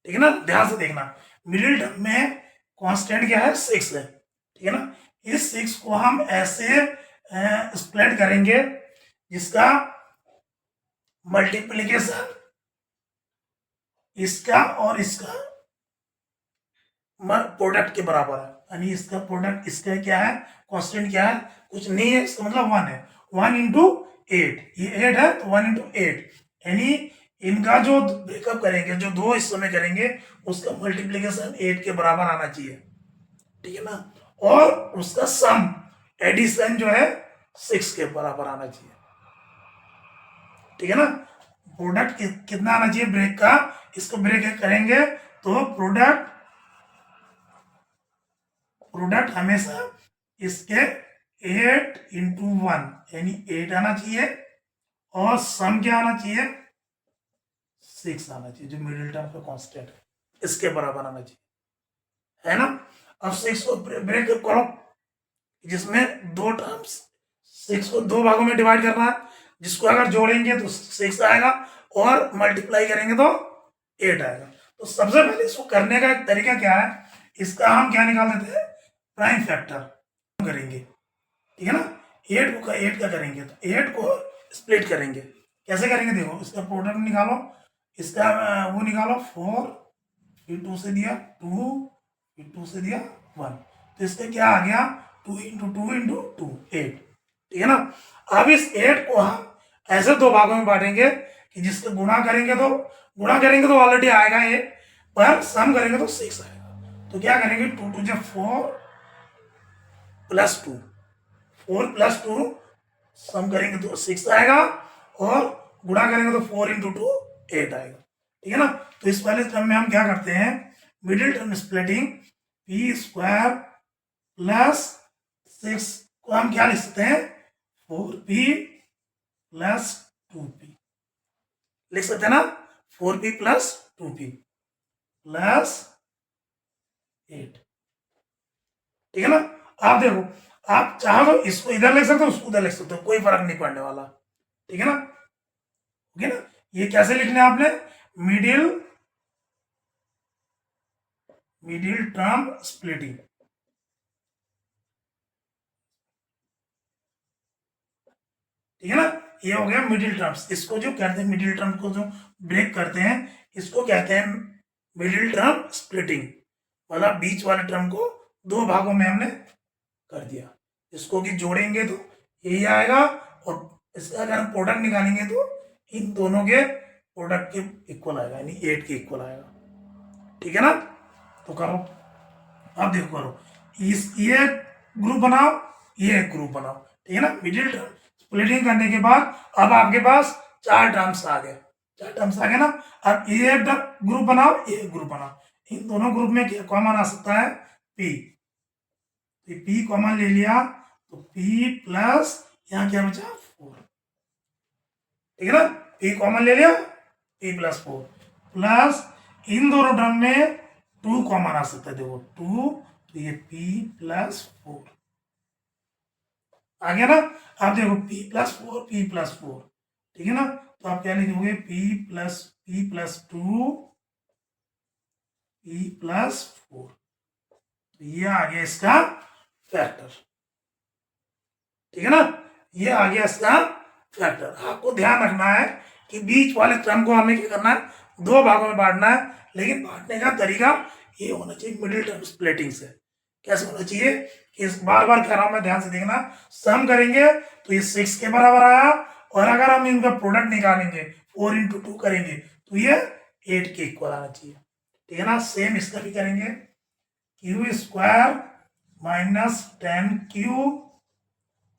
ठीक है ना, ध्यान से देखना, मिडिल टर्म में कांस्टेंट क्या है 6 है, ठीक है ना। इस 6 को हम ऐसे स्प्लिट करेंगे जिसका मल्टीप्लिकेशन इसका और इसका प्रोडक्ट के बराबर है, यानी इसका प्रोडक्ट इसका क्या है, कांस्टेंट क्या है, कुछ नहीं है, इसका मतलब 1 है, 1 इंटू 8, ये 8 है तो 1 इंटू 8, यानी इनका जो ब्रेकअप करेंगे, जो 2 हिस्सों में करेंगे, उसका मल्टीप्लिकेशन 8 के बराबर आना चाहिए, ठीक है ना, और उसका सम एडिशन जो है 6 के बराबर आना चाहिए, ठीक है ना। प्रोडक्ट कितना आना चाहिए ब्रेक का, इसको ब्रेक करेंगे तो प्रोडक्ट हमेशा इसके 8 इंटू 1 यानी 8 आना चाहिए, और सम क्या आना चाहिए 6 आना चाहिए, जो मिडिल टर्म का कांस्टेंट है, इसके बराबर आना चाहिए, है ना। अब 6 को ब्रेकअप करो, जिसमें 2 टर्म्स, 6 को 2 भागों में डिवाइड करना है, जिसको अगर जोड़ेंगे तो 6 आएगा, और मल्टीप्लाई करेंगे तो 8 आएगा। तो सबसे पहले इसको करने का एक तरीका क्या है, इसका हम क्या निकाल देते हैं, प्राइम फैक्टर करेंगे, ठीक है ना। 8 का करेंगे तो 8 को स्प्लिट करेंगे, कैसे करेंगे देखो, इसका प्रोडक्ट निकालो, इसका वो निकालो 4, फिर 2 से दिया 2, फिर 2 से दिया 1, तो इसका क्या आ गया 2 इंटू 2 इंटू 2 8, ठीक है ना। अब इस 8 को हम ऐसे दो भागों में बांटेंगे कि जिससे गुणा करेंगे तो ऑलरेडी आएगा 8, पर सम करेंगे तो 6 आएगा। तो क्या करेंगे 2 2 जब 4 प्लस 2, 4 प्लस 2 सम करेंगे तो 6 आएगा, और गुणा करेंगे तो 4 इंटू 2 8 आएगा, ठीक है ना। तो इस वाले टर्म में हम क्या करते हैं, middle term splitting, P square plus 6 को हम क्या लिख सकते हैं 4p प्लस 2p लिख सकते हैं ना, 4p प्लस 2p प्लस 8, ठीक है ना। आप देखो, आप चाहो तो इसको इधर लिख सकते हो, उसको उधर लिख सकते हो, कोई फर्क नहीं पड़ने वाला, ठीक है ना। ओके ना, ये कैसे लिखना है आपने, मिडिल टर्म स्प्लिटिंग, ठीक है ना। ये हो गया मिडिल टर्म्स, इसको जो कहते हैं मिडिल टर्म को जो ब्रेक करते हैं इसको कहते हैं मिडिल टर्म स्प्लिटिंग, मतलब बीच वाले टर्म को दो भागों में हमने कर दिया। इसको कि जोड़ेंगे तो यही आएगा, और इसका अगर हम प्रोडक्ट निकालेंगे तो इन दोनों के प्रोडक्ट के इक्वल आएगा, यानी 8 के इक्वल आएगा, ठीक है ना। तो करो, अब देखो करो, ये ग्रुप बनाओ, ये ग्रुप बनाओ, ठीक है ना। मिडिल टर्म स्प्लिटिंग करने के बाद अब आपके पास 4 टर्म्स आ गए, 4 टर्म्स आ गए ना। अब ये ग्रुप बनाओ, ये ग्रुप बनाओ, इन दोनों ग्रुप में क्या कॉमन आ सकता है पी, तो पी कॉमन ले लिया तो पी प्लस यहाँ क्या बचा 4, ठीक है ना। पी कॉमन ले लिया, पी प्लस 4 प्लस इन दोनों टर्म में 2 कॉमन आ सकता है, देखो 2, तो ये p प्लस 4 आ गया ना। आप देखो p प्लस 4 p प्लस 4, ठीक है ना। तो आप क्या लिखोगे p प्लस 2 p प्लस 4, तो ये आ गया इसका फैक्टर, ठीक है ना। ये आ गया इसका फैक्टर। आपको ध्यान रखना है कि बीच वाले टर्म को हमें क्या करना है, दो भागों में बांटना है, लेकिन बांटने का तरीका ये होना चाहिए मिडिल टर्म स्प्लिटिंग से। कैसे होना चाहिए कि बार बार कह रहा हूं मैं, ध्यान से देखना, सम करेंगे तो ये 6 के बराबर आया, और अगर हम इनका प्रोडक्ट निकालेंगे 4 इंटू 2 करेंगे तो ये 8 के इक्वल आना चाहिए, ठीक है ना। सेम इसका भी करेंगे, Q square minus 10q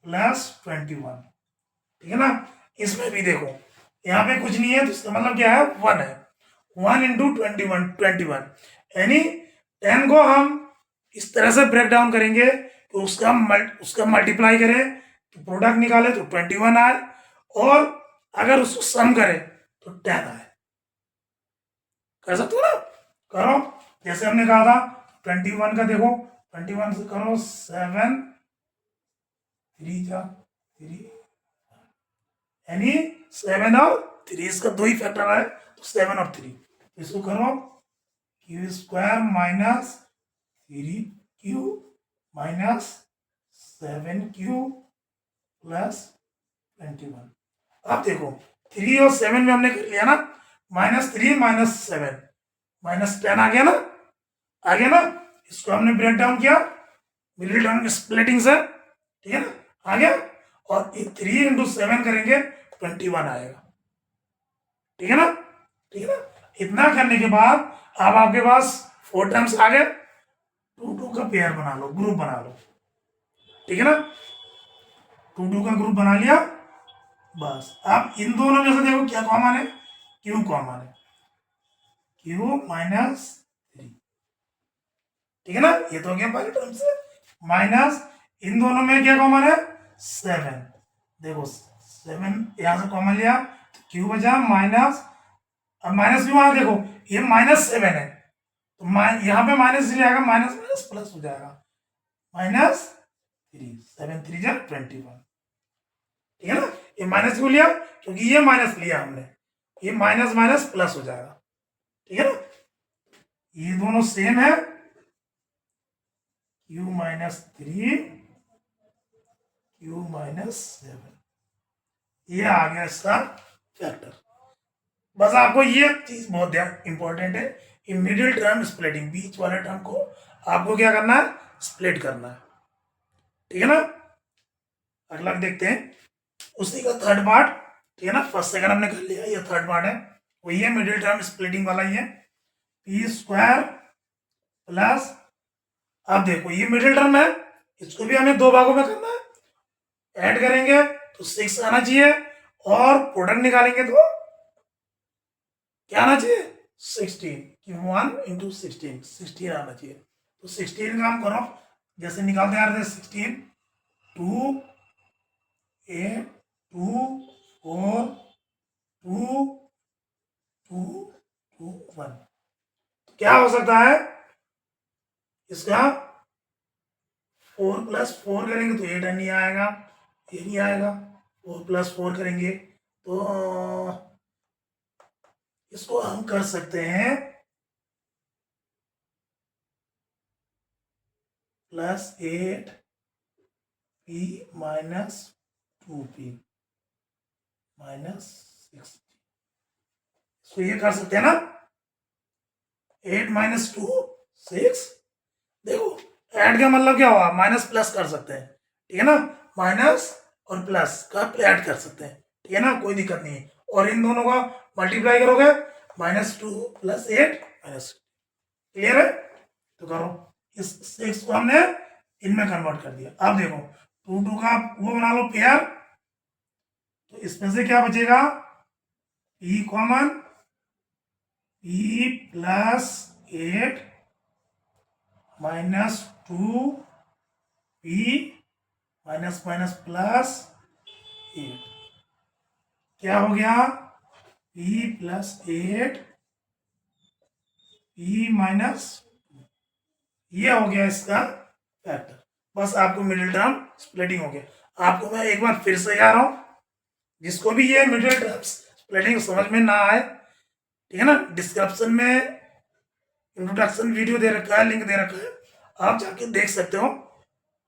plus 21, ठीक है ना। इसमें भी देखो यहाँ पे कुछ नहीं है, तो इसका मतलब क्या है 1 है, 1 इंटू 21 यानी 10 को हम इस तरह से ब्रेक डाउन करेंगे कि उसका मल्टीप्लाई करें तो प्रोडक्ट निकाले तो 21 आए, और अगर उसको सम करें तो 10 आए। कर सकते हो ना, करो जैसे हमने कहा था 21 का देखो, 21 से करो 7 3 जा 3, यानी 7 और 3, इसका 2 ही फैक्टर है तो 7 और 3, इसको करो Q square minus 3q minus 7q plus 21। अब देखो 3 और 7 में हमने कर लिया ना, -3 -7 -10 आ गया ना, आ गया ना। इसको हमने ब्रेक डाउन किया मिडिल टर्म स्प्लिटिंग से, ठीक है ना, आ गया। और 3 इंटू 7 करेंगे 21 आएगा, ठीक है ना, ठीक है ना। इतना करने के बाद अब आपके पास 4 टर्म्स आ गए, 2 2 का पेयर बना लो, ग्रुप बना लो, ठीक है ना। 2 2 का ग्रुप बना लिया, बस। अब इन दोनों में से देखो क्या कॉमन है, क्यू कॉमन है, क्यू माइनस 3, ठीक है ना। ये तो हो गया पहले टर्म से, माइनस इन दोनों में क्या कॉमन है 7, देखो 7 यहां से कॉमन लिया तो क्यू बचा माइनस, अब माइनस भी वहां देखो ये -7 है, तो यहाँ पे माइनस आएगा, माइनस माइनस प्लस हो जाएगा, -3 7 3 जा 21, ठीक है ना। ये माइनस क्यों लिया, क्योंकि ये माइनस लिया हमने, ये माइनस माइनस प्लस हो जाएगा, ठीक है ना। ये दोनों सेम है, q माइनस 3 q माइनस 7, ये आ गया इसका फैक्टर। बस आपको ये चीज बहुत ध्यान इंपॉर्टेंट है कि मिडिल टर्म स्प्लिटिंग, बीच वाले टर्म को आपको क्या करना है, स्प्लिट करना है, ठीक है ना। अगला देखते हैं उसी का थर्ड पार्ट, ठीक है ना। फर्स्ट सेकंड हमने कर लिया, ये थर्ड पार्ट है, वही है मिडिल टर्म स्प्लिटिंग वाला ही है, पी स्क्वायर प्लस, अब देखो ये मिडिल टर्म है, इसको भी हमें दो भागों में करना है, ऐड करेंगे तो 6 आना चाहिए और प्रोडक्ट निकालेंगे तो क्या आना चाहिए, 16, कि 1 इंटू 16 आना चाहिए। तो 16 का हम करो जैसे निकालते आ रहे थे, 16 2 8 2 4 2 2 2 1, क्या हो सकता है इसका, 4 प्लस 4 करेंगे तो 8 नहीं आएगा, ये नहीं आएगा, 4 प्लस 4 करेंगे तो इसको हम कर सकते हैं +8 p माइनस 2p माइनस 6, इसको ये कर सकते हैं ना, 8 माइनस 2 6, देखो ऐड का मतलब क्या हुआ, माइनस प्लस कर सकते हैं, ठीक है ना, माइनस और प्लस का ऐड कर सकते हैं, ठीक है ना, कोई दिक्कत नहीं है। और इन दोनों का मल्टीप्लाई करोगे, -2 + 8 -, क्लियर है। तो करो, इस 6 को हमने इनमें कन्वर्ट कर दिया। अब देखो 2 2 का वो बना लो पेयर, तो इसमें से क्या बचेगा, p common, p + 8 -2 p minus minus plus 8, क्या हो गया, p + 8 p माइनस, ये हो गया इसका फैक्टर। बस आपको मिडिल टर्म स्प्लिटिंग हो गया। आपको मैं एक बार फिर से कह रहा हूं, जिसको भी ये मिडिल टर्म स्प्लिटिंग समझ में ना आए, ठीक है ना, डिस्क्रिप्शन में इंट्रोडक्शन वीडियो दे रखा है, लिंक दे रखा है, आप जाके देख सकते हो,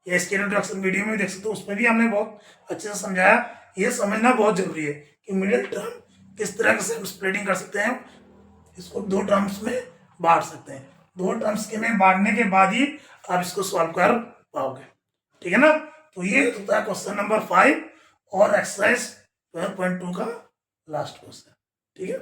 या इसके इंट्रोडक्शन वीडियो में भी देख सकते हो, उसमें भी हमने बहुत अच्छे से समझाया। ये समझना बहुत जरूरी है कि मिडिल टर्म किस तरह से हम स्प्लिटिंग कर सकते हैं, इसको दो टर्म्स में बांट सकते हैं, दो टर्म्स के में बांटने के बाद ही आप इसको सॉल्व कर पाओगे, ठीक है ना। तो ये होता है क्वेश्चन नंबर 5 और एक्सरसाइज 12.2 का लास्ट क्वेश्चन, ठीक है।